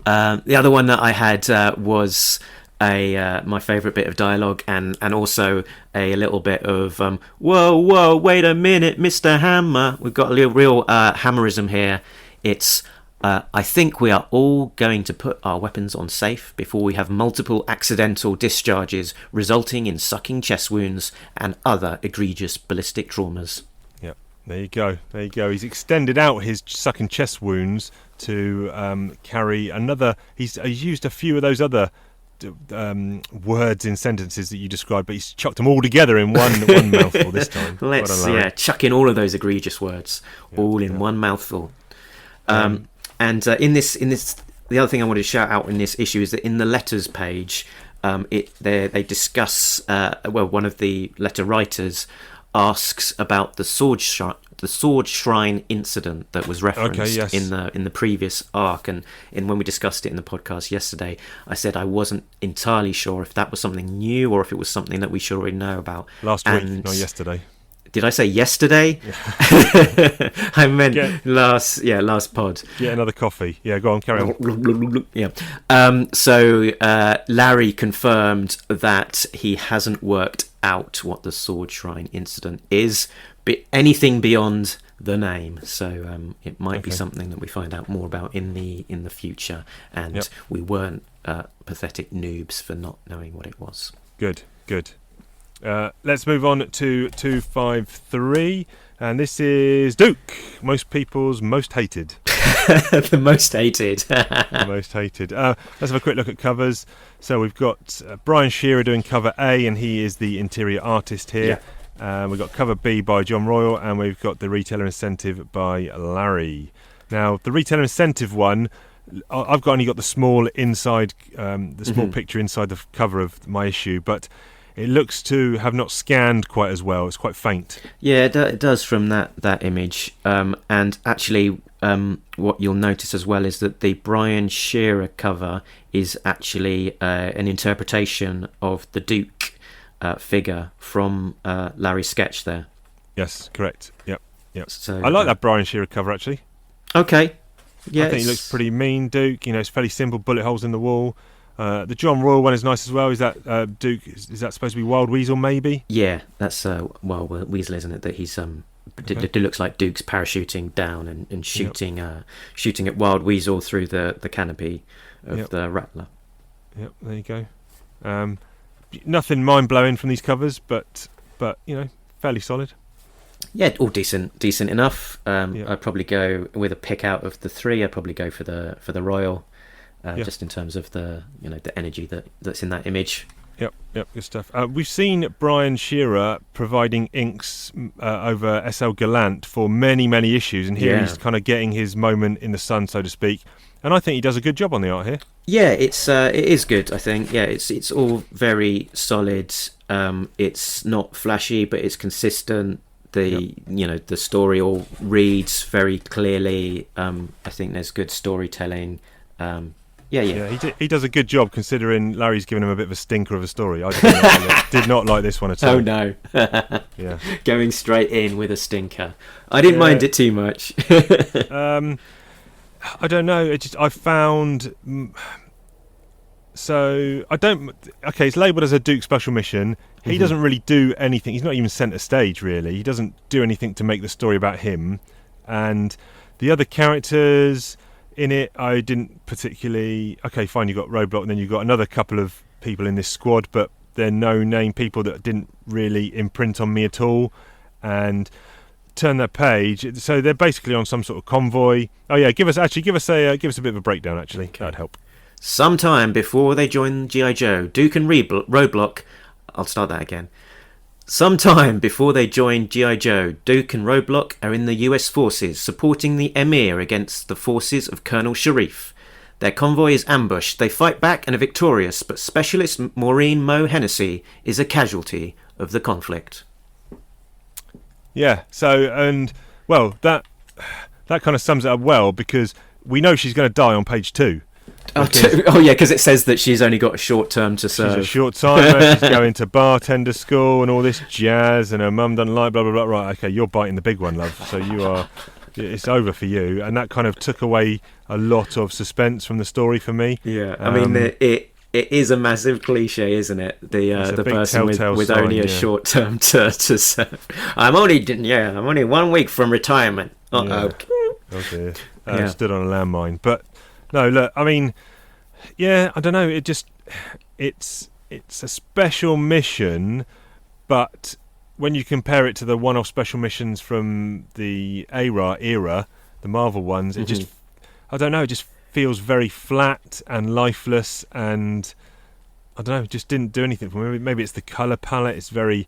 The other one that I had was my favourite bit of dialogue, and also a little bit of whoa, wait a minute, Mr. Hammer. We've got a real hammerism here. It's I think we are all going to put our weapons on safe before we have multiple accidental discharges resulting in sucking chest wounds and other egregious ballistic traumas. Yeah, there you go. He's extended out his sucking chest wounds to carry another. He's used a few of those other words in sentences that you described, but he's chucked them all together in one mouthful this time. Let's chuck in all of those egregious words all in one mouthful. And in this, the other thing I wanted to shout out in this issue is that in the letters page, they discuss. One of the letter writers asks about the sword shrine incident that was referenced in the previous arc, and when we discussed it in the podcast yesterday, I said I wasn't entirely sure if that was something new or if it was something that we should already know about. Last week, not yesterday. Did I say yesterday? Yeah. I meant last pod. Yeah, another coffee. Yeah, go on, carry on. Yeah. So Larry confirmed that he hasn't worked out what the sword shrine incident is, but anything beyond the name. So it might be something that we find out more about in the future, and we weren't pathetic noobs for not knowing what it was. Good. Let's move on to 253, and this is Duke, most people's most hated. The most hated. The most hated. Let's have a quick look at covers. So we've got Brian Shearer doing cover A, and he is the interior artist here. We've got cover B by John Royal, and we've got the retailer incentive by Larry. Now, the retailer incentive one, I've only got the small inside, small picture inside the cover of my issue, but it looks to have not scanned quite as well. It's quite faint. Yeah, it does from that image. And actually, what you'll notice as well is that the Brian Shearer cover is actually an interpretation of the Duke figure from Larry's sketch there. Yes, correct. Yep. So, I like that Brian Shearer cover, actually. Okay. Yeah, I think he looks pretty mean, Duke. It's fairly simple, bullet holes in the wall. The John Royal one is nice as well. Is that Duke? Is that supposed to be Wild Weasel? Maybe. Yeah, that's Wild Weasel, isn't it? That he's it looks like Duke's parachuting down and shooting at Wild Weasel through the canopy of the Rattler. Yep, there you go. Nothing mind blowing from these covers, but fairly solid. Yeah, all decent enough. I'd probably go with a pick out of the three. I'd probably go for the Royal. Just in terms of the the energy that's in that image. Yep, good stuff. We've seen Brian Shearer providing inks over SL Gallant for many issues, and here he's kind of getting his moment in the sun, so to speak. And I think he does a good job on the art here. Yeah, it is good. I think it's all very solid. It's not flashy, but it's consistent. The story all reads very clearly. I think there's good storytelling. He does a good job considering Larry's given him a bit of a stinker of a story. I did not like this one at all. Oh no! Going straight in with a stinker. I didn't mind it too much. I don't know. I found. So I don't. Okay, it's labelled as a Duke special mission. He doesn't really do anything. He's not even centre stage really. He doesn't do anything to make the story about him, and the other characters in it, I didn't particularly. Okay, fine. You got Roadblock, and then you got another couple of people in this squad, but they're no-name people that didn't really imprint on me at all. And turn that page, so they're basically on some sort of convoy. Oh yeah, give us a bit of a breakdown. Actually, that'd help. Sometime before they join G.I. Joe, Duke and Roadblock. I'll start that again. Sometime before they join G.I. Joe, Duke and Roadblock are in the US forces supporting the Emir against the forces of Colonel Sharif. Their convoy is ambushed. They fight back and are victorious, but Specialist Maureen Mo Hennessy is a casualty of the conflict. Yeah, so, and, well, that kind of sums it up well, because we know she's going to die on page 2. Because it says that she's only got a short term to serve. She's a short timer. She's going to bartender school and all this jazz, and her mum doesn't like blah blah blah. Right, okay, you're biting the big one, love. So it's over for you, and that kind of took away a lot of suspense from the story for me. Yeah, I mean it is a massive cliche, isn't it? The person with only a short term to serve. I'm only 1 week from retirement. Oh dear. Stood on a landmine, but. No, look, I mean, I don't know. It's a special mission, but when you compare it to the one-off special missions from the ARAH era, the Marvel ones, it just, I don't know, it just feels very flat and lifeless, and I don't know, just didn't do anything for me. Maybe it's the colour palette. It's very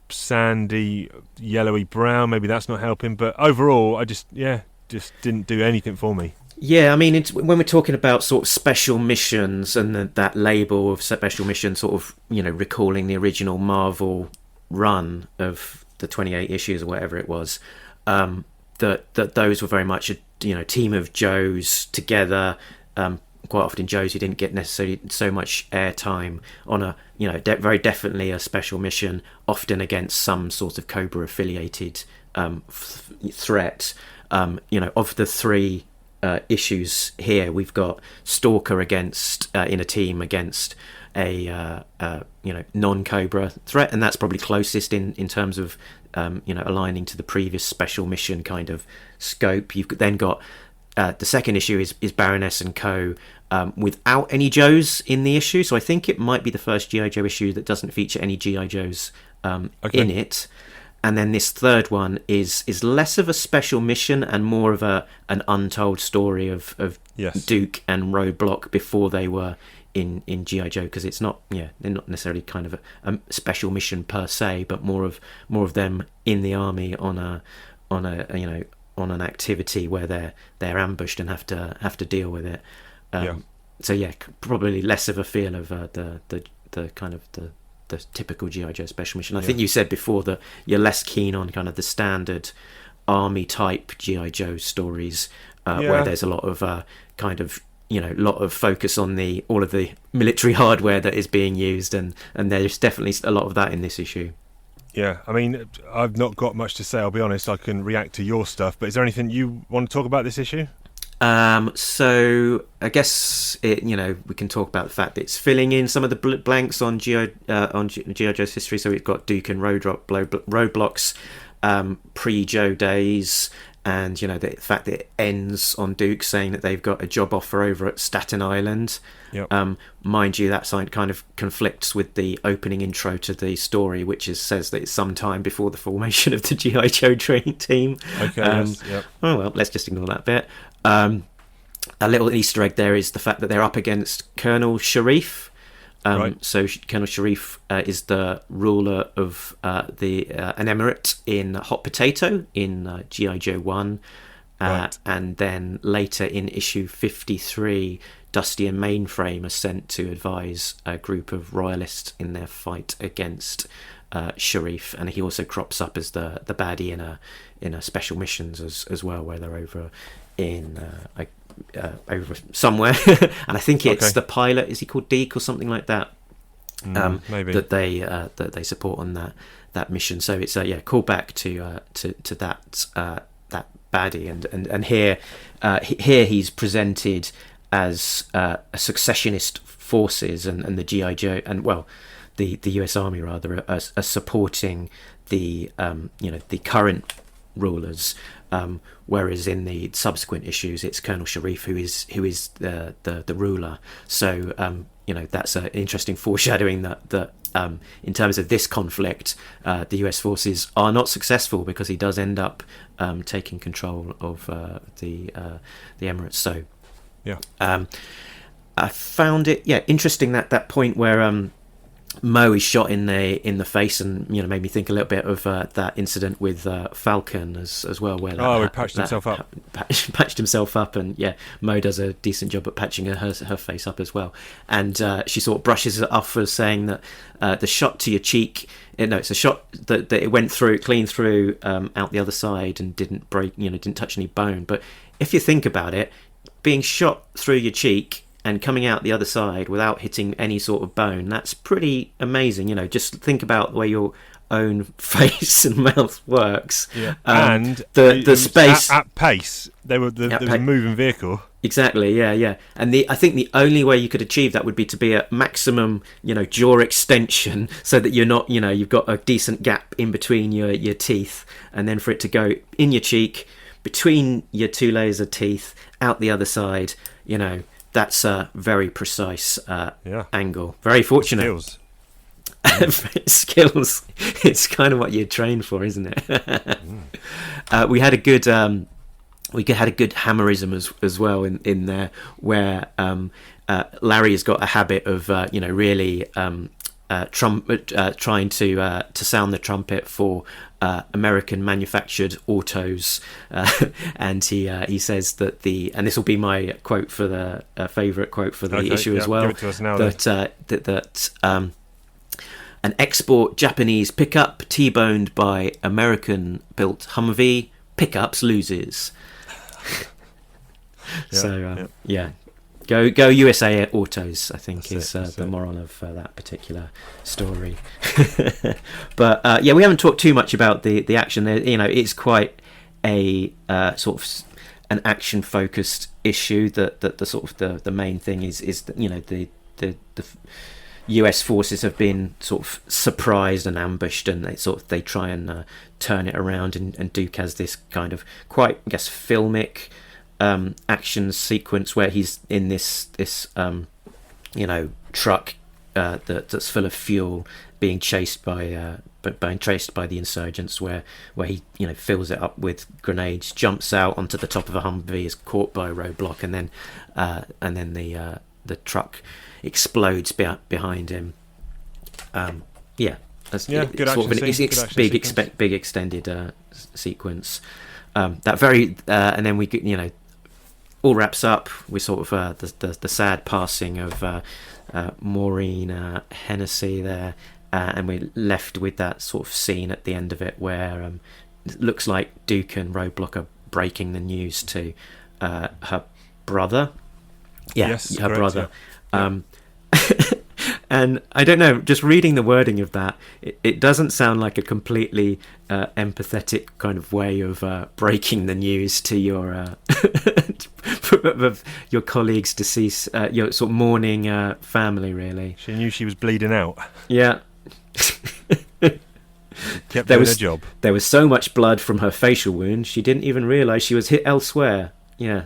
sandy, yellowy brown. Maybe that's not helping. But overall, I just didn't do anything for me. Yeah, I mean, when we're talking about sort of special missions and that label of special mission, sort of, recalling the original Marvel run of the 28 issues or whatever it was, that those were very much a team of Joes together. Quite often Joes who didn't get necessarily so much airtime on a very definitely a special mission, often against some sort of Cobra affiliated threat. Of the three issues here, we've got Stalker against in a team against a non-Cobra threat, and that's probably closest in terms of aligning to the previous special mission kind of scope. You've then got the second issue is Baroness and Co. Without any Joes in the issue, so I think it might be the first G.I. Joe issue that doesn't feature any G.I. Joes in it. And then this third one is less of a special mission and more of an untold story of Duke and Roadblock before they were in G.I. Joe, because it's not they're not necessarily kind of a special mission per se, but more of them in the army on an activity where they're ambushed and have to deal with it. So probably less of a feel of the kind of the typical G.I. Joe special mission. I think you said before that you're less keen on kind of the standard army type G.I. Joe stories, where there's a lot of lot of focus on all of the military hardware that is being used, and there's definitely a lot of that in this issue. Yeah, I mean, I've not got much to say, I'll be honest. I can react to your stuff, but is there anything you want to talk about this issue? So I guess we can talk about the fact that it's filling in some of the blanks on G.I. Joe's history. So we've got Duke and Roadblock's pre-Joe days, and the fact that it ends on Duke saying that they've got a job offer over at Staten Island. Yep. Mind you, that sign kind of conflicts with the opening intro to the story, which says that it's some time before the formation of the G.I. Joe training team. Okay. Yes, yep. Oh well, let's just ignore that bit. A little Easter egg there is the fact that they're up against Colonel Sharif. Right. So Colonel Sharif is the ruler of an emirate in Hot Potato in G.I. Joe 1. Right. And then later in issue 53, Dusty and Mainframe are sent to advise a group of royalists in their fight against Sharif, and he also crops up as the baddie in a special missions as well, where they're over in over somewhere, and I think it's the pilot. Is he called Deke or something like that? Maybe that they support on that mission. So it's call back to that baddie, and here he's presented as a successionist forces, and the G.I. Joe and the US Army rather are supporting the the current rulers, whereas in the subsequent issues it's Colonel Sharif who is the ruler. So that's an interesting foreshadowing that in terms of this conflict, the US forces are not successful because he does end up taking control of the Emirates. So I found it interesting that point where Mo is shot in the face, and made me think a little bit of that incident with Falcon as well, where he patched himself up. Patched himself up, and Mo does a decent job at patching her face up as well. And she sort of brushes it off as saying that the shot to your cheek, it's a shot that it went clean through out the other side and didn't break, didn't touch any bone. But if you think about it, being shot through your cheek and coming out the other side without hitting any sort of bone, that's pretty amazing. Just think about the way your own face and mouth works. Yeah. And the space at pace, there was a moving vehicle. Exactly, yeah. And I think the only way you could achieve that would be to be at maximum, jaw extension, so that you're not, you've got a decent gap in between your teeth, and then for it to go in your cheek, between your two layers of teeth, out the other side, that's a very precise angle. Very fortunate. Skills. Skills. It's kind of what you're trained for, isn't it? We had a good we had a good hammerism as well in there, where Larry has got a habit of really trying to sound the trumpet for American manufactured autos, and he says that and this will be my quote for the favourite quote for the issue as well. Give it to us now, that an export Japanese pickup T-boned by American built Humvee pickups loses. Go USA Autos, I think, is the moral of that particular story. But we haven't talked too much about the action there. It's quite a sort of an action focused issue. That the sort of the main thing is that, the US forces have been sort of surprised and ambushed, and they try and turn it around, and Duke has this kind of quite, I guess, filmic action sequence where he's in this truck that's full of fuel, being chased by the insurgents, where he fills it up with grenades, jumps out onto the top of a Humvee, is caught by a roadblock, and then the truck explodes behind him. Good action scene. Big extended sequence. That very and then we all wraps up with sort of the sad passing of Maureen Hennessy there, and we're left with that sort of scene at the end of it where it looks like Duke and Roadblock are breaking the news to her brother. Yes, her correct, brother. Yeah. And I don't know, just reading the wording of that, it doesn't sound like a completely empathetic kind of way of breaking the news to your your colleague's deceased, your sort of mourning family, really. She knew she was bleeding out. Yeah. Kept doing her job. There was so much blood from her facial wound, she didn't even realise she was hit elsewhere. Yeah.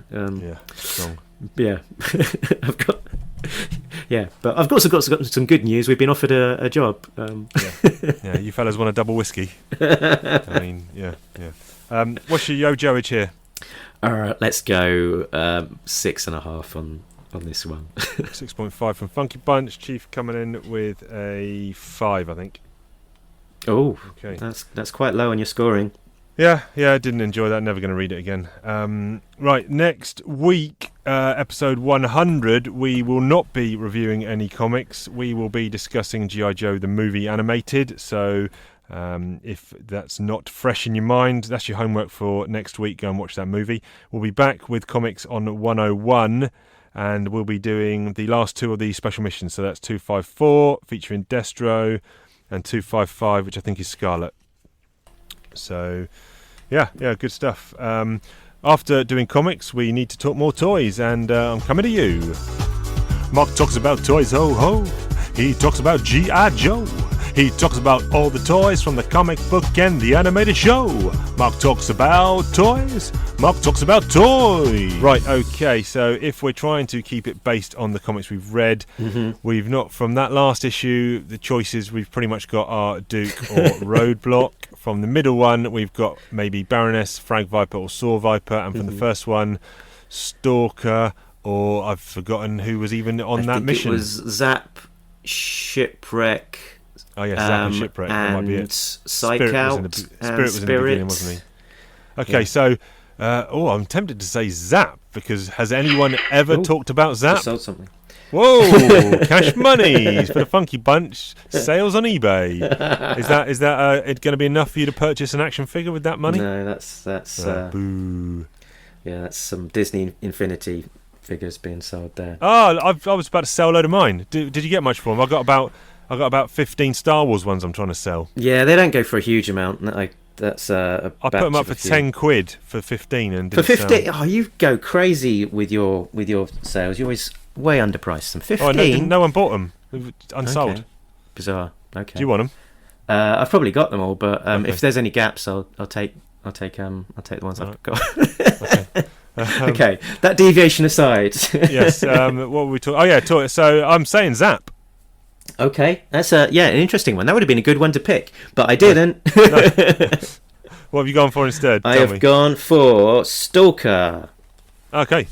Strong. Yeah. But I've also got some good news. We've been offered a job. You fellas want a double whiskey? I mean, yeah. What's your Joeage here? Let's go 6.5 on this one. 6.5 from Funky Bunch. Chief coming in with a 5, I think. Oh, okay. That's quite low on your scoring. Yeah, I didn't enjoy that. Never going to read it again. Right, next week, episode 100, we will not be reviewing any comics. We will be discussing G.I. Joe, the movie animated. So if that's not fresh in your mind, that's your homework for next week. Go and watch that movie. We'll be back with comics on 101, and we'll be doing the last two of the special missions. So that's 254, featuring Destro, and 255, which I think is Scarlet. So, yeah, good stuff. After doing comics, we need to talk more toys, and I'm coming to you. Mark talks about toys, ho ho. He talks about G.I. Joe. He talks about all the toys from the comic book and the animated show. Mark talks about toys. Mark talks about toys. Right, okay, so if we're trying to keep it based on the comics we've read, we've not, from that last issue, the choices we've pretty much got are Duke or Roadblock. From the middle one, we've got maybe Baroness, Frag Viper or Saw Viper. And from the first one, Stalker, or I've forgotten who was even on that mission. It was Zap, Shipwreck. Oh yes, Zap and Shipwreck. That might be it. Psych Out. Spirit was in the beginning, wasn't he? Okay, so I'm tempted to say Zap, because has anyone ever talked about Zap? I sold something. Whoa! Cash monies for the Funky Bunch. Sales on eBay. Is that it going to be enough for you to purchase an action figure with that money? No, that's boo. Yeah, that's some Disney Infinity figures being sold there. Oh, I was about to sell a load of mine. Did you get much for them? I got about 15 Star Wars ones I'm trying to sell. Yeah, they don't go for a huge amount. I put them up for 10 quid for 15 and for 15. Oh, you go crazy with your sales. You're always way underpriced them. 15. Oh, no one bought them. Unsold. Okay. Bizarre. Okay. Do you want them? I've probably got them all, but if there's any gaps, I'll take the ones I've got. Okay. Okay. That deviation aside. Yes. What were we talking? Oh yeah, so I'm saying Zap. Okay, that's an interesting one. That would have been a good one to pick, but I didn't. What have you gone for instead? I Tell have me. gone for Stalker. Okay.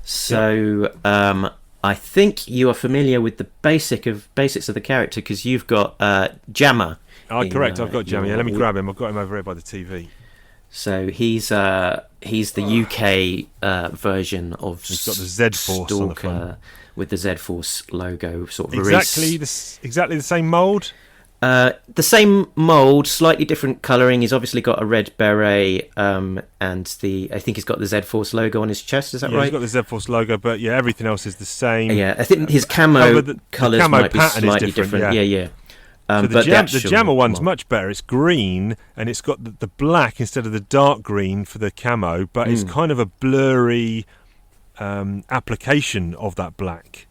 So I think you are familiar with the basics of the character because you've got Jammer. Correct. I've got Jammer. Yeah, let me grab him. I've got him over here by the TV. So he's the UK version of He's got the Z-Force Stalker on the front. with the Z-Force logo, sort of Exactly the same mould. The same mould, slightly different colouring. He's obviously got a red beret, and I think he's got the Z-Force logo on his chest. Is that right? He's got the Z-Force logo, but yeah, everything else is the same. Yeah, I think his camo colours camo might be pattern is slightly different. Yeah. So But the Jammer one's much better. It's green, and it's got the black instead of the dark green for the camo, but it's kind of a blurry application of that black,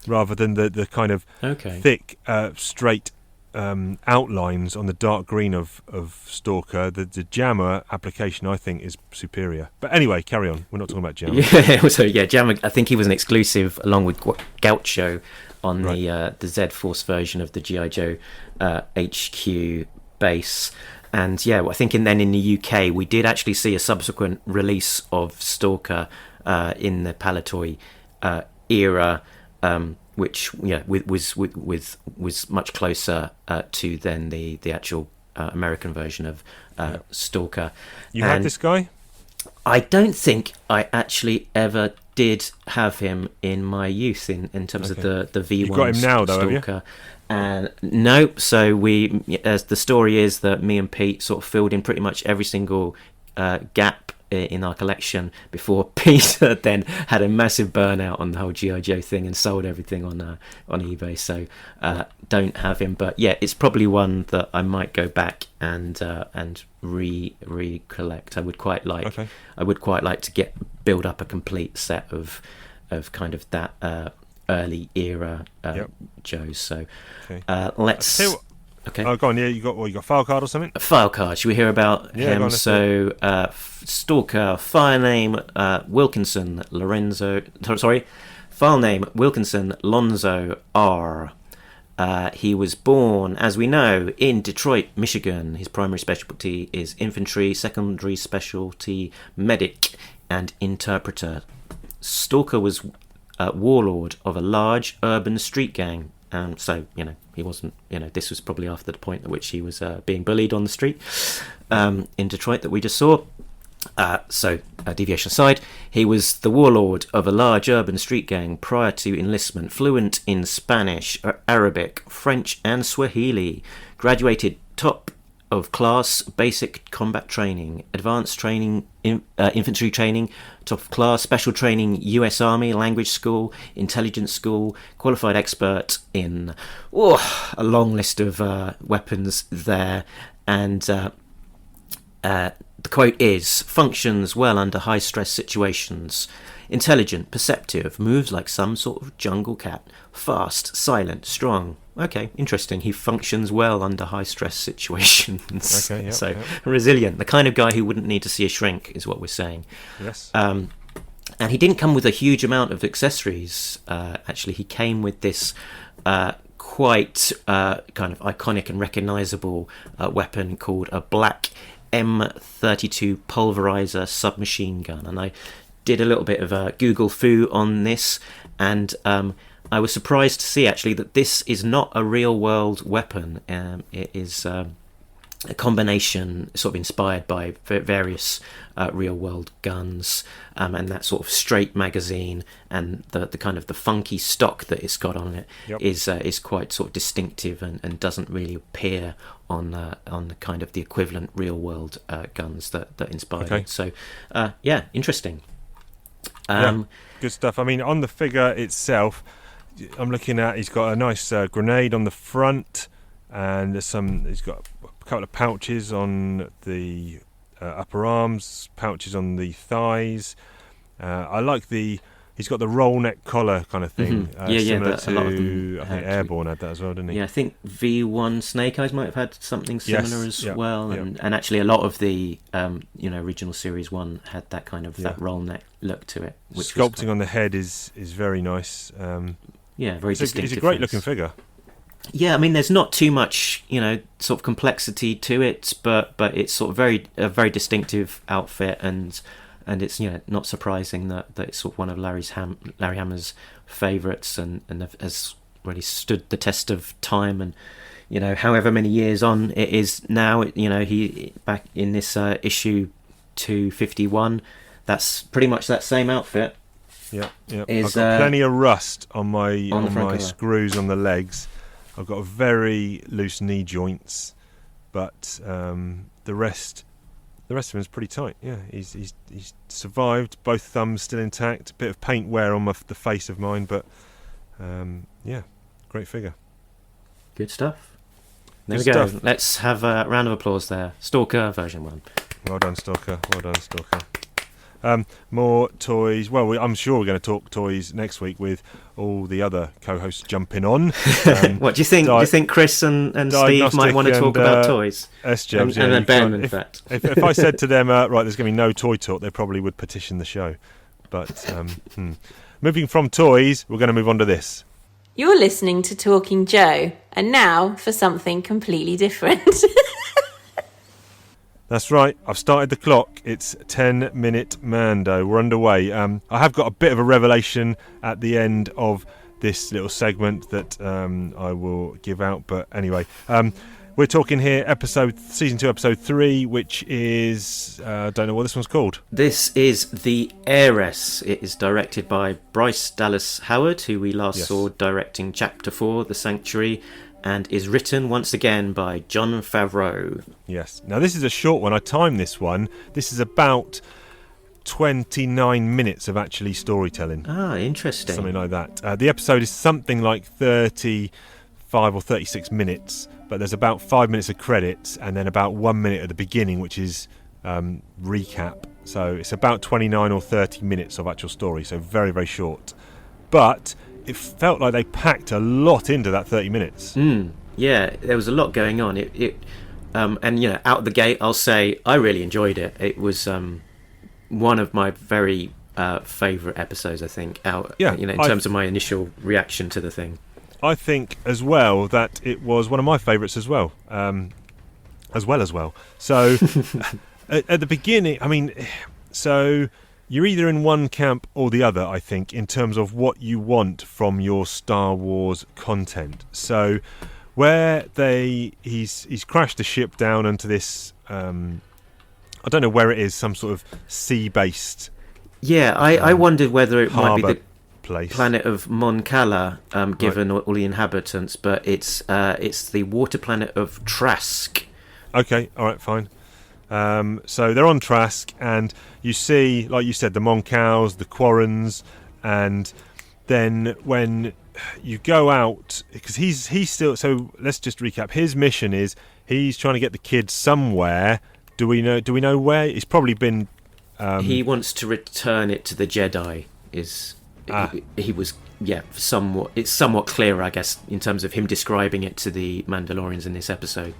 rather than the kind of thick, straight outlines on the dark green of Stalker. The Jammer application, I think, is superior. But anyway, carry on. We're not talking about Jammer. Yeah, Jammer. I think he was an exclusive along with Gaucho on the Z-Force version of the G.I. Joe HQ base. And yeah, I think then in the UK we did actually see a subsequent release of Stalker in the Palitoy era, which was much closer to then the actual American version of Stalker. You had this guy? I don't think I actually ever did have him in my youth in terms of the V1 You've got him now, though, Stalker. have you? And no, so as the story is that me and Pete sort of filled in pretty much every single gap in our collection before Peter then had a massive burnout on the whole G.I. Joe thing and sold everything on eBay. So don't have him, but yeah, it's probably one that I might go back and recollect. I would quite like to build up a complete set of kind of that early era Joes. So let's. Okay. Oh, go on. Yeah, you got a file card or something? A file card. Should we hear about him? On, so, Stalker, file name Wilkinson Lorenzo. Sorry, file name Wilkinson Lonzo R. He was born, as we know, in Detroit, Michigan. His primary specialty is infantry, secondary specialty medic, and interpreter. Stalker was warlord of a large urban street gang. So, he wasn't, this was probably after the point at which he was being bullied on the street in Detroit that we just saw. So, deviation aside, he was the warlord of a large urban street gang prior to enlistment, fluent in Spanish, Arabic, French, and Swahili. Graduated top of class basic combat training, advanced training, infantry training, top of class special training, US Army, language school, intelligence school, qualified expert in a long list of weapons there. And the quote is, functions well under high stress situations, intelligent, perceptive, moves like some sort of jungle cat, fast, silent, strong. Okay, interesting. He functions well under high stress situations. Okay, so resilient. The kind of guy who wouldn't need to see a shrink is what we're saying. Yes. And he didn't come with a huge amount of accessories. Actually, he came with this quite kind of iconic and recognisable weapon called a black M32 pulverizer submachine gun. And I did a little bit of Google foo on this, and I was surprised to see actually that this is not a real world weapon. It is a combination sort of inspired by various real world guns, and that sort of straight magazine and the kind of the funky stock that it's got on it is quite sort of distinctive and doesn't really appear on the kind of the equivalent real world guns that inspired it. So interesting. Good stuff. I mean, on the figure itself, I'm looking at, he's got a nice grenade on the front, and he's got a couple of pouches on the upper arms, pouches on the thighs. I like he's got the roll neck collar kind of thing, similar to, a lot of them I think Airborne had that as well, didn't he? Yeah, I think V1 Snake Eyes might have had something similar as well, Yep. And actually a lot of the original Series 1 had that kind of that roll neck look to it. Which sculpting on the head is very nice. Very distinctive. It's a great looking figure. Yeah, I mean, there's not too much, sort of complexity to it, but it's sort of a very distinctive outfit, and it's not surprising that it's sort of one of Larry Hammer's favourites, and has really stood the test of time, and however many years on it is now, he back in this issue 251, that's pretty much that same outfit. Yeah. I've got plenty of rust on my screws on the legs. I've got very loose knee joints, but the rest of him is pretty tight. Yeah, he's survived. Both thumbs still intact. A bit of paint wear on the face of mine, but great figure. Good stuff. There we go. Let's have a round of applause there. Stalker version 1. Well done, Stalker. More toys. Well, I'm sure we're going to talk toys next week with all the other co-hosts jumping on. What do you think? Do you think Chris and Steve might want to talk about toys? S-Jabs, and then Ben, in fact. If I said to them, right, there's going to be no toy talk, they probably would petition the show. But moving from toys, we're going to move on to this. You're listening to Talking Joe, and now for something completely different. That's right, I've started the clock. It's 10-minute Mando. We're underway. I have got a bit of a revelation at the end of this little segment that I will give out. But anyway, we're talking here season 2, episode 3, which is I don't know what this one's called. This is The Heiress. It is directed by Bryce Dallas Howard, who we last saw directing Chapter 4, The Sanctuary, and is written once again by Jon Favreau. Yes. Now this is a short one. I timed this one. This is about 29 minutes of actually storytelling. Ah, interesting. Something like that. The episode is something like 35 or 36 minutes, but there's about 5 minutes of credits and then about 1 minute at the beginning, which is recap. So it's about 29 or 30 minutes of actual story, so very, very short. But it felt like they packed a lot into that 30 minutes. Yeah, there was a lot going on. And out of the gate, I'll say I really enjoyed it. It was one of my very favourite episodes, I think. In terms of my initial reaction to the thing. I think as well that it was one of my favourites as well. So at the beginning, I mean, so you're either in one camp or the other, I think, in terms of what you want from your Star Wars content. So where he's crashed the ship down onto this, I don't know where it is, some sort of sea-based. Yeah, I wondered whether it might be the place. Planet of Mon Cala, given all the inhabitants, but it's the water planet of Trask. Okay, all right, fine. So they're on Trask, and you see, like you said, the Moncows, the Quarrens, and then when you go out, because he's still. So let's just recap. His mission is he's trying to get the kids somewhere. Do we know where? He's probably been. He wants to return it to the Jedi. He was somewhat. It's somewhat clearer, I guess, in terms of him describing it to the Mandalorians in this episode.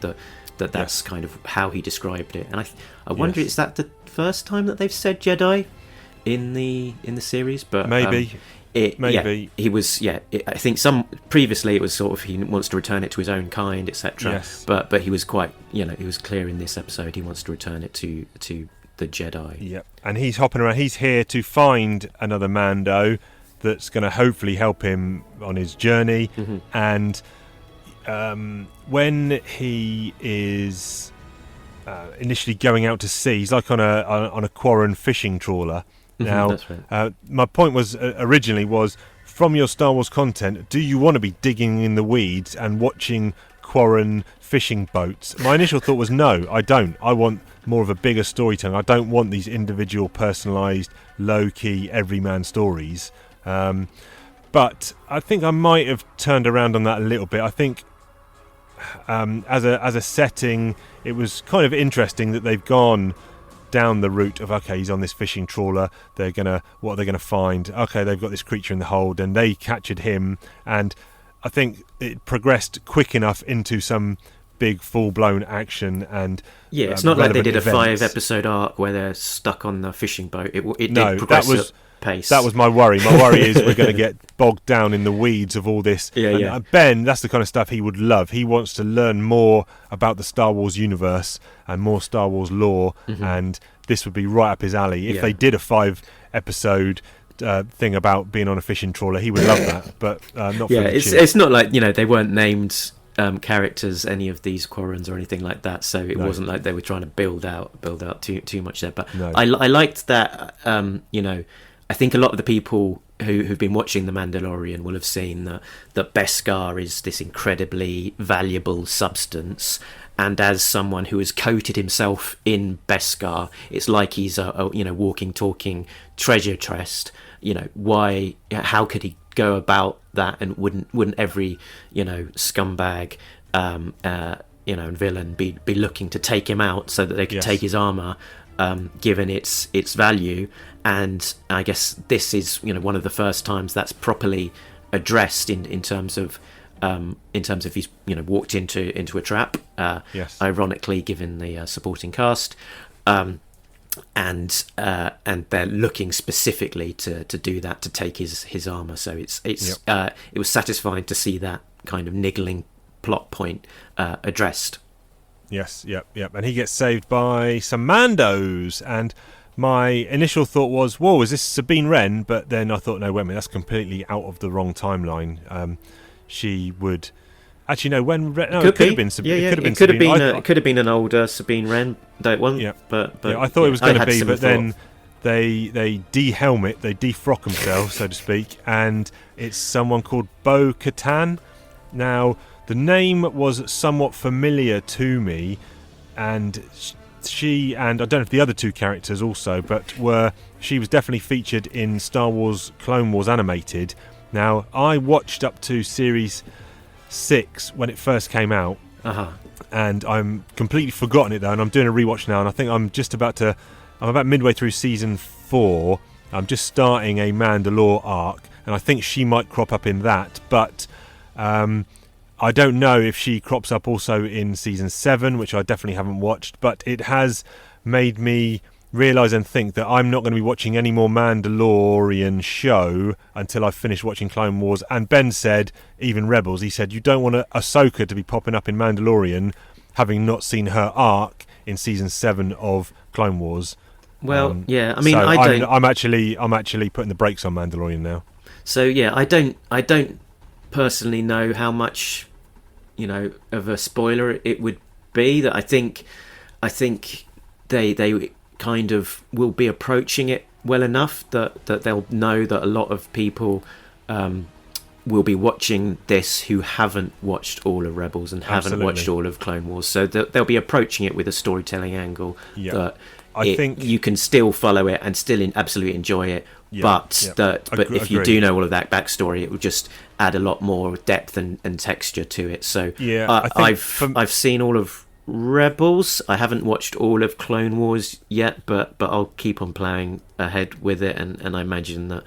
That's kind of how he described it, and I wonder, is that the first time that they've said Jedi in the series? But maybe. He was. I think previously it was sort of he wants to return it to his own kind, etc. Yes. But he was quite, he was clear in this episode. He wants to return it to the Jedi. Yep. And he's hopping around. He's here to find another Mando that's going to hopefully help him on his journey. Mm-hmm. And when he is initially going out to sea, he's like on a Quarren fishing trawler. Now, that's right. My point was originally was, from your Star Wars content, do you want to be digging in the weeds and watching Quarren fishing boats? My initial thought was no, I don't. I want more of a bigger storytelling. I don't want these individual, personalised, low-key, everyman stories. But I think I might have turned around on that a little bit. I think as a setting, it was kind of interesting that they've gone down the route of, okay, he's on this fishing trawler, what are they gonna find? Okay, they've got this creature in the hold, and they captured him, and I think it progressed quick enough into some big full-blown action. And it's not like they did a events. 5-episode arc where they're stuck on the fishing boat. It no, did progress that was at pace. That was my worry. My worry is we're going to get bogged down in the weeds of all this. Ben, that's the kind of stuff he would love. He wants to learn more about the Star Wars universe and more Star Wars lore, and this would be right up his alley. If they did a 5-episode thing about being on a fishing trawler, he would love that, but not for it's not like, they weren't named characters, any of these Quarrens or anything like that, so it wasn't like they were trying to build out too much there. But I liked that. I think a lot of the people who've been watching The Mandalorian will have seen that Beskar is this incredibly valuable substance, and as someone who has coated himself in Beskar, it's like he's a walking, talking treasure chest. How could he go about that, and wouldn't every scumbag and villain be looking to take him out so that they could take his armor, given its value? And I guess this is one of the first times that's properly addressed in terms of he's walked into a trap, ironically given the supporting cast, and they're looking specifically to do that, to take his armor. So it was satisfying to see that kind of niggling plot point addressed. Yep. And he gets saved by some Mandos, and my initial thought was, whoa, is this Sabine Wren? But then I thought, no, wait a minute, that's completely out of the wrong timeline. She would actually no. It could have been Sabine. It could have been an older Sabine Wren. Don't want. Yeah, but I thought it was going to be, but then they de-helmet, they defrock themselves, so to speak, and it's someone called Bo-Katan. Now, the name was somewhat familiar to me, and she, and I don't know if the other two characters also, but she was definitely featured in Star Wars Clone Wars Animated. Now, I watched up to Series 6 when it first came out, and I'm completely forgotten it though, and I'm doing a rewatch now, and I think I'm about midway through Season 4. I'm just starting a Mandalore arc, and I think she might crop up in that, but I don't know if she crops up also in Season 7, which I definitely haven't watched, but it has made me realise and think that I'm not going to be watching any more Mandalorian show until I've finished watching Clone Wars. And Ben said, even Rebels, he said, you don't want Ahsoka to be popping up in Mandalorian having not seen her arc in Season 7 of Clone Wars. Well, I mean, so I don't... I'm actually putting the brakes on Mandalorian now. So yeah, I don't personally know how much of a spoiler it would be. That I think they kind of will be approaching it well enough that they'll know that a lot of people will be watching this who haven't watched all of Rebels and haven't watched all of Clone Wars, so they'll be approaching it with a storytelling angle that I think you can still follow it and still absolutely enjoy it. But if you do know all of that backstory, it will just add a lot more depth and texture to it. So I've seen all of Rebels. I haven't watched all of Clone Wars yet, but I'll keep on ploughing ahead with it, and I imagine that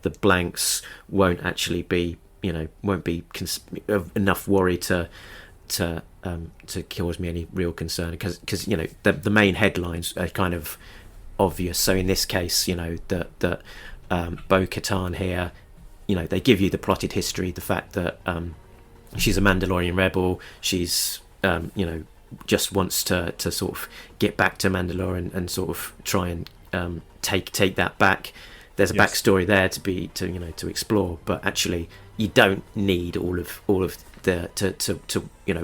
the blanks won't actually be enough worry to cause me any real concern, because the main headlines are kind of obvious. So in this case, that Bo-Katan here, they give you the plotted history, the fact that she's a Mandalorian rebel, she's just wants to sort of get back to Mandalore and sort of try and take that back. There's a backstory there to explore, but actually you don't need all of the to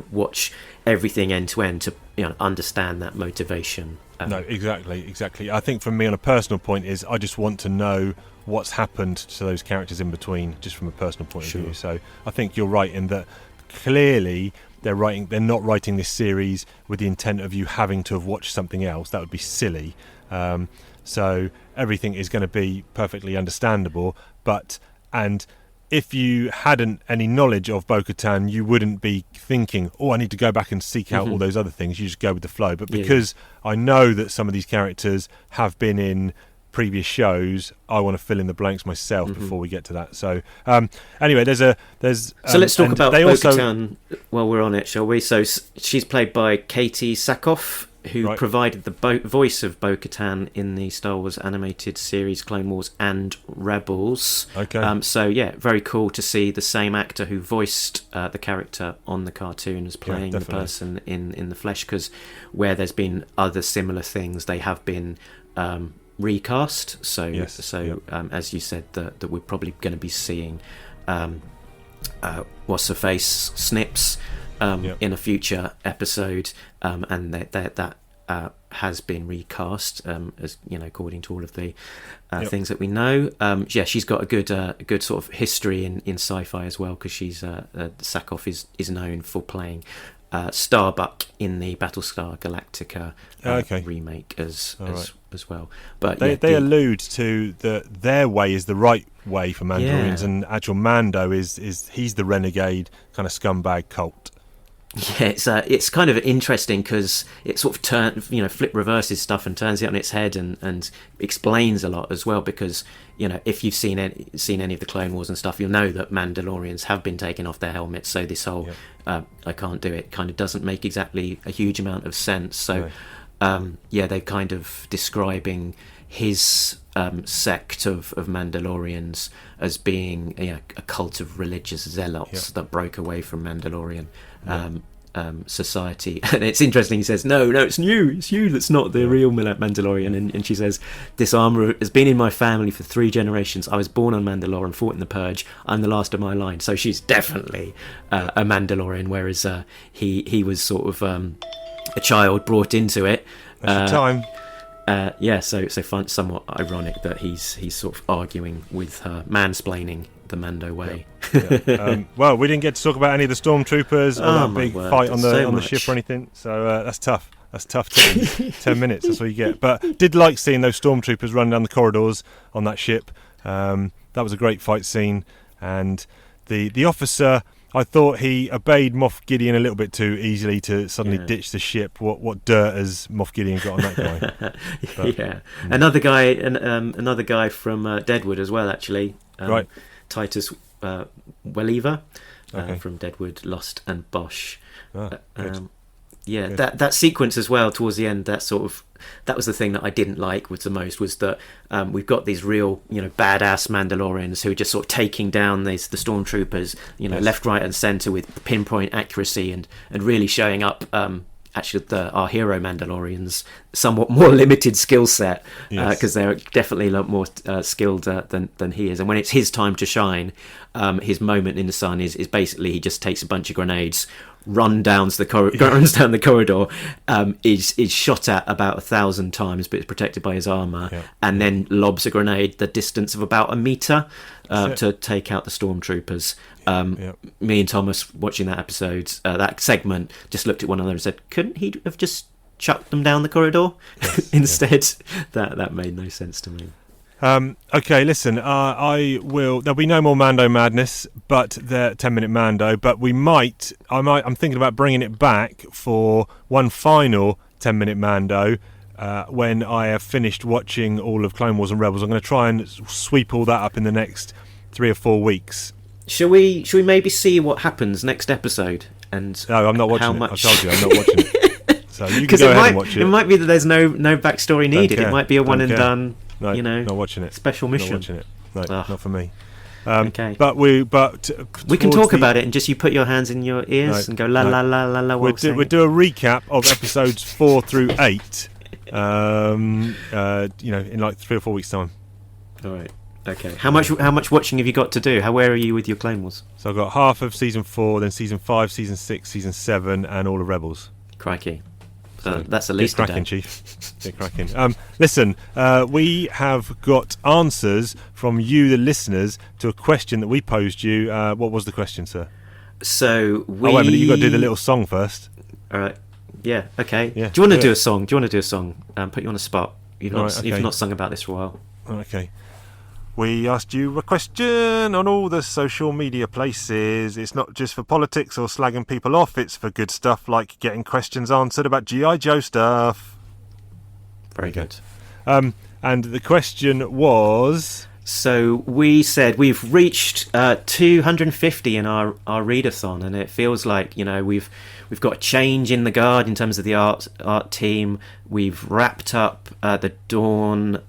watch everything end to end to understand that motivation. No, exactly. I think for me, on a personal point, is I just want to know what's happened to those characters in between, just from a personal point of view. So I think you're right in that clearly they're not writing this series with the intent of you having to have watched something else. That would be silly. So everything is going to be perfectly understandable, and if you hadn't any knowledge of Bo-Katan, you wouldn't be thinking, I need to go back and seek out all those other things. You just go with the flow. But because I know that some of these characters have been in previous shows, I want to fill in the blanks myself before we get to that. So anyway, so let's talk about Bo-Katan while we're on it, shall we? So she's played by Katie Sackhoff, who provided the voice of Bo-Katan in the Star Wars animated series Clone Wars and Rebels. Okay. So yeah, very cool to see the same actor who voiced the character on the cartoon as playing the person in the flesh, because where there's been other similar things, they have been recast. So as you said, that we're probably going to be seeing what's her face Snips in a future episode, and that has been recast, as you know, according to all of the things that we know. She's got a good sort of history in sci-fi as well, because she's Sackhoff is known for playing Starbuck in the Battlestar Galactica remake as well. But they allude to their way is the right way for Mandalorians, and actual Mando is he's the renegade kind of scumbag cult. Yeah, it's kind of interesting because it sort of flip reverses stuff and turns it on its head and explains a lot as well, because if you've seen any of the Clone Wars and stuff, you'll know that Mandalorians have been taking off their helmets, so this whole I can't do it kind of doesn't make exactly a huge amount of sense. So they're kind of describing his sect of Mandalorians as being a cult of religious zealots that broke away from Mandalorian society. And it's interesting, he says, no, it's you that's not the real Mandalorian. And she says, this armor has been in my family for 3 generations. I was born on Mandalore and fought in the Purge. I'm the last of my line. So she's definitely a Mandalorian, whereas he was sort of a child brought into it. Time. So somewhat ironic that he's sort of arguing with her, mansplaining the Mando way. Well, we didn't get to talk about any of the stormtroopers or that big fight on the ship or anything, so that's tough. That's tough. 10 minutes, that's what you get. But did like seeing those stormtroopers run down the corridors on that ship. That was a great fight scene, and the officer, I thought he obeyed Moff Gideon a little bit too easily to suddenly ditch the ship. What dirt has Moff Gideon got on that guy? Another guy from Deadwood as well, actually. Titus Welliver from Deadwood, Lost and Bosch. That sequence as well towards the end, that was the thing that I didn't like was that we've got these real badass Mandalorians who are just sort of taking down the stormtroopers left, right and centre with pinpoint accuracy and really showing up our hero Mandalorians somewhat more limited skill set, because they're definitely a lot more skilled than he is. And when it's his time to shine, his moment in the sun is basically he just takes a bunch of grenades, runs down the corridor, is shot at about 1,000 times, but is protected by his armor, and then lobs a grenade the distance of about a meter to take out the stormtroopers. Me and Thomas, watching that episode, that segment, just looked at one another and said, couldn't he have just chucked them down the corridor instead? That made no sense to me. Okay, listen, there'll be no more Mando madness, but the 10-minute Mando, but I'm thinking about bringing it back for one final 10-minute Mando when I have finished watching all of Clone Wars and Rebels. I'm going to try and sweep all that up in the next 3 or 4 weeks. Shall we maybe see what happens next episode? No, I'm not watching it. I told you, I'm not watching it. So you can go ahead and watch it. It might be that there's no backstory needed. It might be a one and done. No, not watching it. Special mission. Not watching it. No, not for me. Okay. But we can talk about it, and just you put your hands in your ears and go la la la la la. We'll do a recap of episodes 4 through 8. In like 3 or 4 weeks' time. All right. Okay. How much watching have you got to do? Where are you with your Clone Wars? So I've got half of season 4, then season 5, season 6, season 7, and all of Rebels. Crikey. That's at least get cracking, Chief. Get cracking. Listen, we have got answers from you, the listeners, to a question that we posed you. What was the question, sir? So we... Oh, wait a minute, you've got to do the little song first. All right. Yeah, okay. Yeah, do you want to do a song? Put you on the spot. You've not sung about this for a while. Okay. We asked you a question on all the social media places. It's not just for politics or slagging people off. It's for good stuff like getting questions answered about G.I. Joe stuff. Very good. And the question was... So we said we've reached 250 in our readathon, and it feels like, you know, we've got a change in the guard in terms of the art team. We've wrapped up the Dawn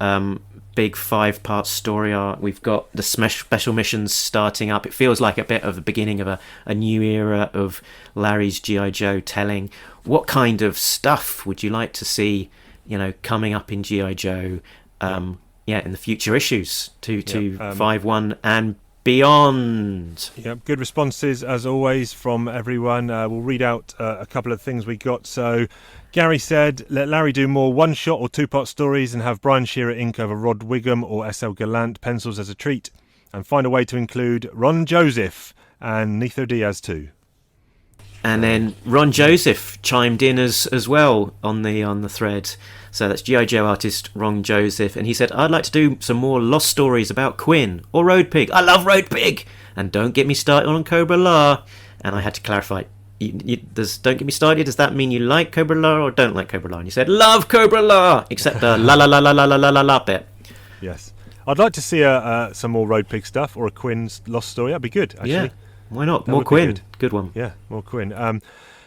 big 5-part story arc. We've got the special missions starting up. It feels like a bit of the beginning of a new era of Larry's G.I. Joe telling. What kind of stuff would you like to see, you know, coming up in G.I. Joe? In the future issues, 251 and beyond. Yep, good responses as always from everyone. We'll read out a couple of things we got. So Gary said, let Larry do more one-shot or 2-part stories and have Brian Shearer ink over Rod Wiggum or S.L. Gallant pencils as a treat, and find a way to include Ron Joseph and Nitho Diaz too. And then Ron Joseph chimed in as well on the thread. So that's G.I. Joe artist Ron Joseph, and he said, I'd like to do some more lost stories about Quinn or Road Pig. I love Road Pig! And don't get me started on Cobra La. And I had to clarify, don't get me started, does that mean you like Cobra La or don't like Cobra La? And he said, love Cobra La! Except the la la la la la la la la la bit. Yes. I'd like to see some more Road Pig stuff or a Quinn's lost story. That'd be good, actually. Yeah, why not? More Quinn. Good one. Yeah, more Quinn.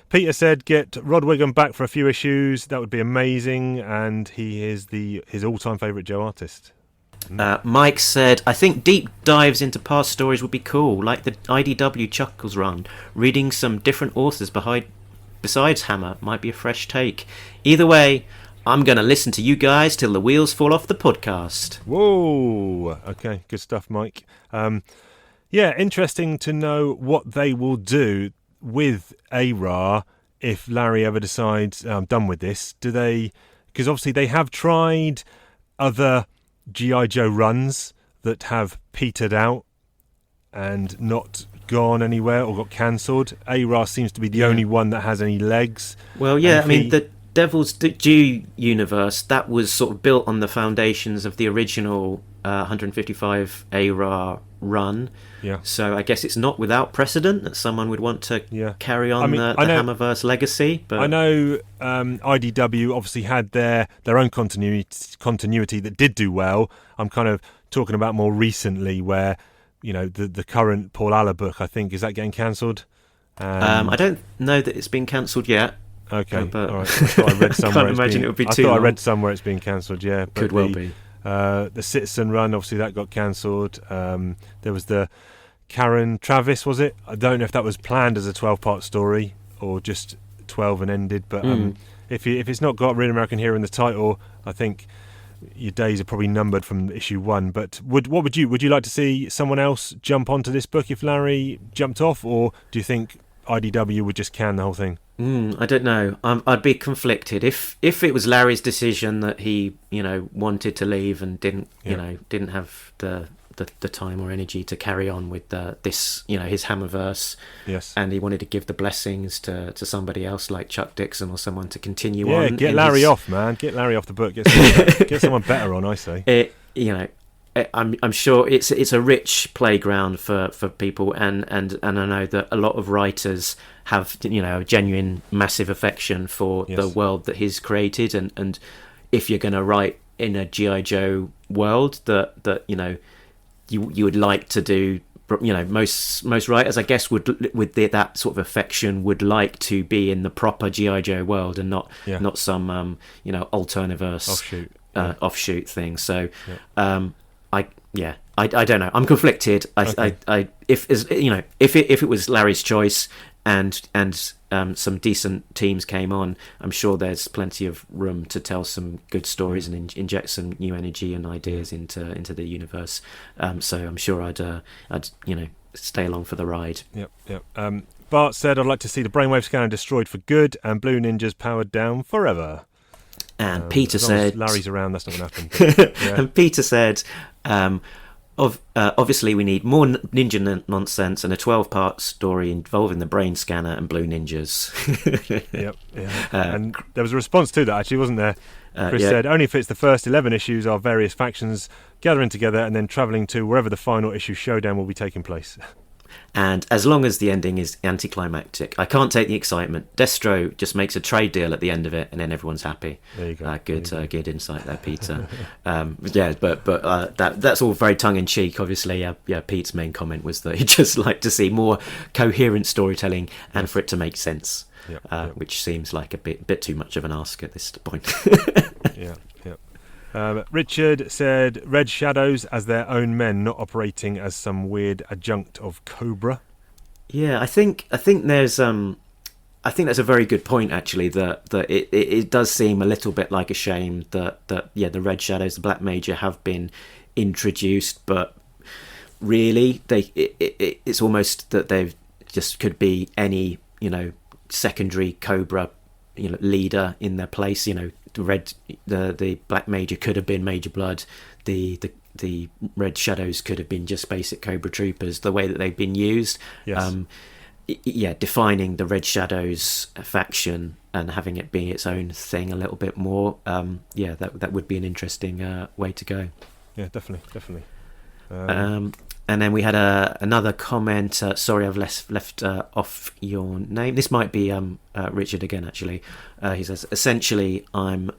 Peter said, get Rod Wiggum back for a few issues. That would be amazing. And he is his all-time favourite Joe artist. Mike said, I think deep dives into past stories would be cool, like the IDW Chuckles run. Reading some different authors besides Hammer might be a fresh take. Either way, I'm going to listen to you guys till the wheels fall off the podcast. Whoa. Okay, good stuff, Mike. Interesting to know what they will do with ARAH if Larry ever decides, I'm done with this. Do they... Because obviously they have tried other G.I. Joe runs that have petered out and not gone anywhere or got cancelled. ARAH seems to be the only one that has any legs. Well, yeah, I mean, the Devil's Due universe, that was sort of built on the foundations of the original 155 ARAH run. Yeah. So I guess it's not without precedent that someone would want to carry on the Hammerverse legacy. But I know IDW obviously had their own continuity that did do well. I'm kind of talking about more recently where, you know, the current Paul Aller book, I think, is that getting cancelled? I don't know that it's been cancelled yet. Okay, but all right. I thought I read somewhere. Can't imagine it would be too long. long. I read somewhere it's been cancelled. Yeah, but could well be. The Citizen run, obviously, that got cancelled. There was the Karen Travis, was it? I don't know if that was planned as a 12-part story or just 12 and ended. But if it's not got Real American Hero in the title, I think your days are probably numbered from issue 1. But would you like to see someone else jump onto this book if Larry jumped off, or do you think IDW would just can the whole thing? I don't know. I'd be conflicted if it was Larry's decision that he, you know, wanted to leave and didn't have the time or energy to carry on with this, you know, his Hammerverse. Yes. And he wanted to give the blessings to somebody else like Chuck Dixon or someone to continue on. Yeah, get Larry off, man. Get Larry off the book. Get someone better on, I say. I'm sure it's a rich playground for people, and I know that a lot of writers have, you know, a genuine massive affection for the world that he's created, and if you're going to write in a G.I. Joe world that you know you would like to do, you know, most writers, I guess, would with that sort of affection would like to be in the proper G.I. Joe world and not some you know, Alterniverse offshoot thing. So I don't know. I'm conflicted. If it was Larry's choice and some decent teams came on, I'm sure there's plenty of room to tell some good stories and inject some new energy and ideas into the universe. So I'm sure I'd you know, stay along for the ride. Yep. Bart said, I'd like to see the brainwave scanner destroyed for good and Blue Ninjas powered down forever. And Peter said, Larry's around, that's not going to happen. But, and Peter said, obviously we need more ninja nonsense and a 12-part story involving the brain scanner and Blue Ninjas. Yep. And there was a response to that, actually, wasn't there? Chris said, only if it's the first 11 issues are various factions gathering together and then travelling to wherever the final issue showdown will be taking place. And as long as the ending is anticlimactic, I can't take the excitement. Destro just makes a trade deal at the end of it, and then everyone's happy. There you go. Good insight there, Peter. That's all very tongue in cheek. Obviously, Pete's main comment was that he'd just like to see more coherent storytelling and for it to make sense. Which seems like a bit too much of an ask at this point. Richard said Red Shadows as their own men, not operating as some weird adjunct of Cobra. Yeah, I think there's I think that's a very good point actually. That it does seem a little bit like a shame that the Red Shadows, the Black Major, have been introduced, but really it's almost that they've just could be any secondary Cobra leader in their place. The Black Major could have been Major Blood. The Red Shadows could have been just basic Cobra Troopers. The way that they've been used, defining the Red Shadows faction and having it be its own thing a little bit more. That would be an interesting way to go. Yeah, definitely. And then we had another comment. Sorry, I've left off your name. This might be Richard again, actually. He says, essentially, I'm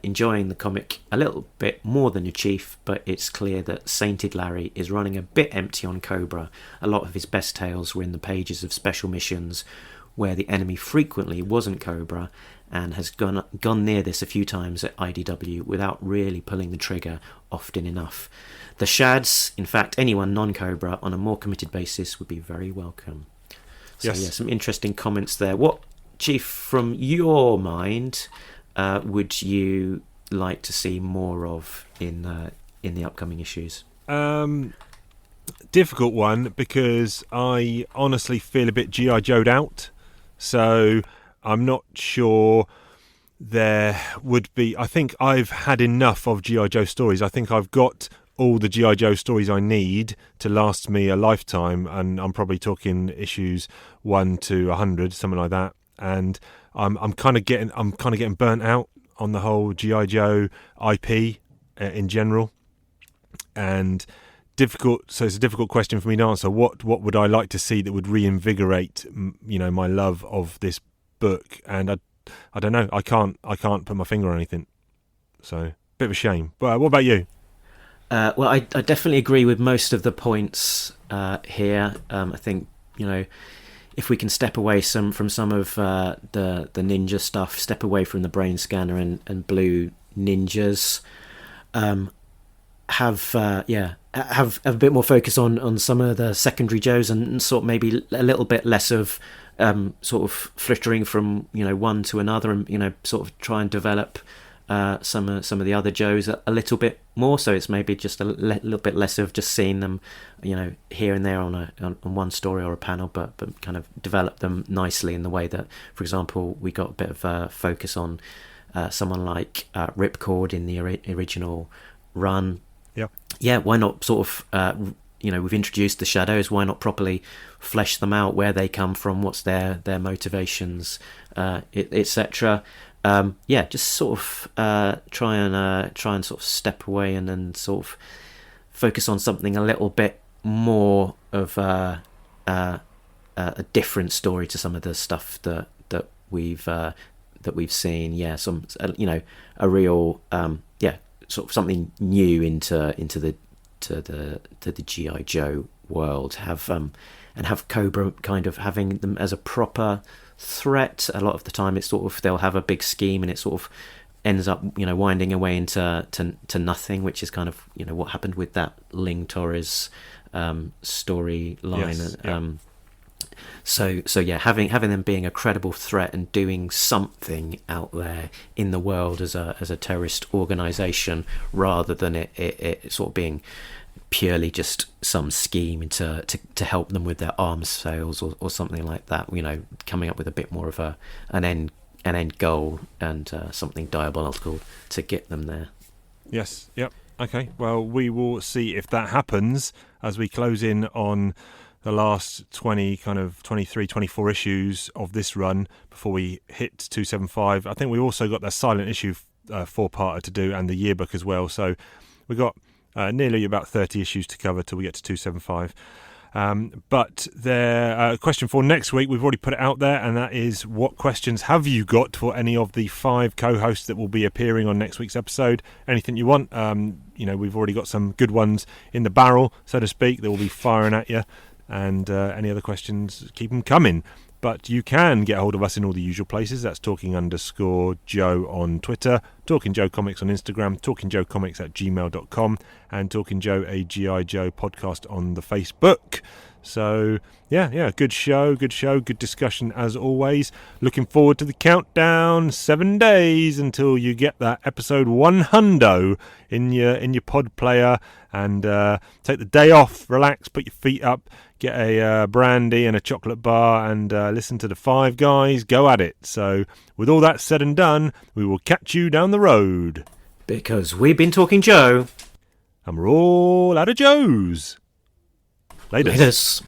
enjoying the comic a little bit more than your chief, but it's clear that Sainted Larry is running a bit empty on Cobra. A lot of his best tales were in the pages of special missions, where the enemy frequently wasn't Cobra, and has gone near this a few times at IDW without really pulling the trigger often enough. The Shads, in fact, anyone non-Cobra on a more committed basis would be very welcome. So some interesting comments there. What, Chief, from your mind, would you like to see more of in the upcoming issues? Difficult one, because I honestly feel a bit G.I. Joe'd out. So I'm not sure there would be... I think I've had enough of G.I. Joe stories. I think I've got all the G.I. Joe stories I need to last me a lifetime, and I'm probably talking issues 1 to 100, something like that. And I'm kind of getting burnt out on the whole G.I. Joe IP in general, and difficult. So it's a difficult question for me to answer. What would I like to see that would reinvigorate my love of this book? And I don't know. I can't put my finger on anything. So bit of a shame. But what about you? Well, I definitely agree with most of the points here. I think if we can step away from some of the ninja stuff, step away from the brain scanner and blue ninjas, have a bit more focus on some of the secondary Joes, and sort of maybe a little bit less of sort of flittering from one to another, and sort of try and develop some of the other Joes a little bit more. So it's maybe just a little bit less of just seeing them here and there on one story or a panel, but kind of develop them nicely in the way that, for example, we got a bit of a focus on someone like Ripcord in the original run. Why not sort of we've introduced the Shadows, why not properly flesh them out, where they come from, what's their motivations, etc. Just sort of try and sort of step away and then sort of focus on something a little bit more of a different story to some of the stuff that we've seen. Some a real sort of something new into the G.I. Joe world. Have Cobra kind of having them as a proper threat. A lot of the time it's sort of they'll have a big scheme and it sort of ends up winding away into nothing, which is kind of what happened with that Ling Torres storyline. Having them being a credible threat and doing something out there in the world as a terrorist organization, rather than it sort of being purely just some scheme to help them with their arms sales or something like that. Coming up with a bit more of an end goal and something diabolical to get them there. Yes. Yep. Okay. Well, we will see if that happens as we close in on the last 23, 24 issues of this run before we hit 275. I think we also got that silent issue 4-parter to do, and the yearbook as well. So we've got nearly about 30 issues to cover till we get to 275. But the question for next week, we've already put it out there, and that is, what questions have you got for any of the 5 co-hosts that will be appearing on next week's episode? Anything you want. We've already got some good ones in the barrel, so to speak, that will be firing at you. And any other questions, keep them coming. But you can get hold of us in all the usual places. That's talking_Joe on Twitter, Talking Joe Comics on Instagram, talkingjoecomics@gmail.com, and Talking Joe, a G.I. Joe podcast on the Facebook. So, yeah, good show, good discussion as always. Looking forward to the countdown, 7 days until you get that episode 100 in your pod player, and take the day off, relax, put your feet up, get a brandy and a chocolate bar, and listen to the 5 guys go at it. So, with all that said and done, we will catch you down the road. Because we've been Talking Joe. And we're all out of Joes. Latest.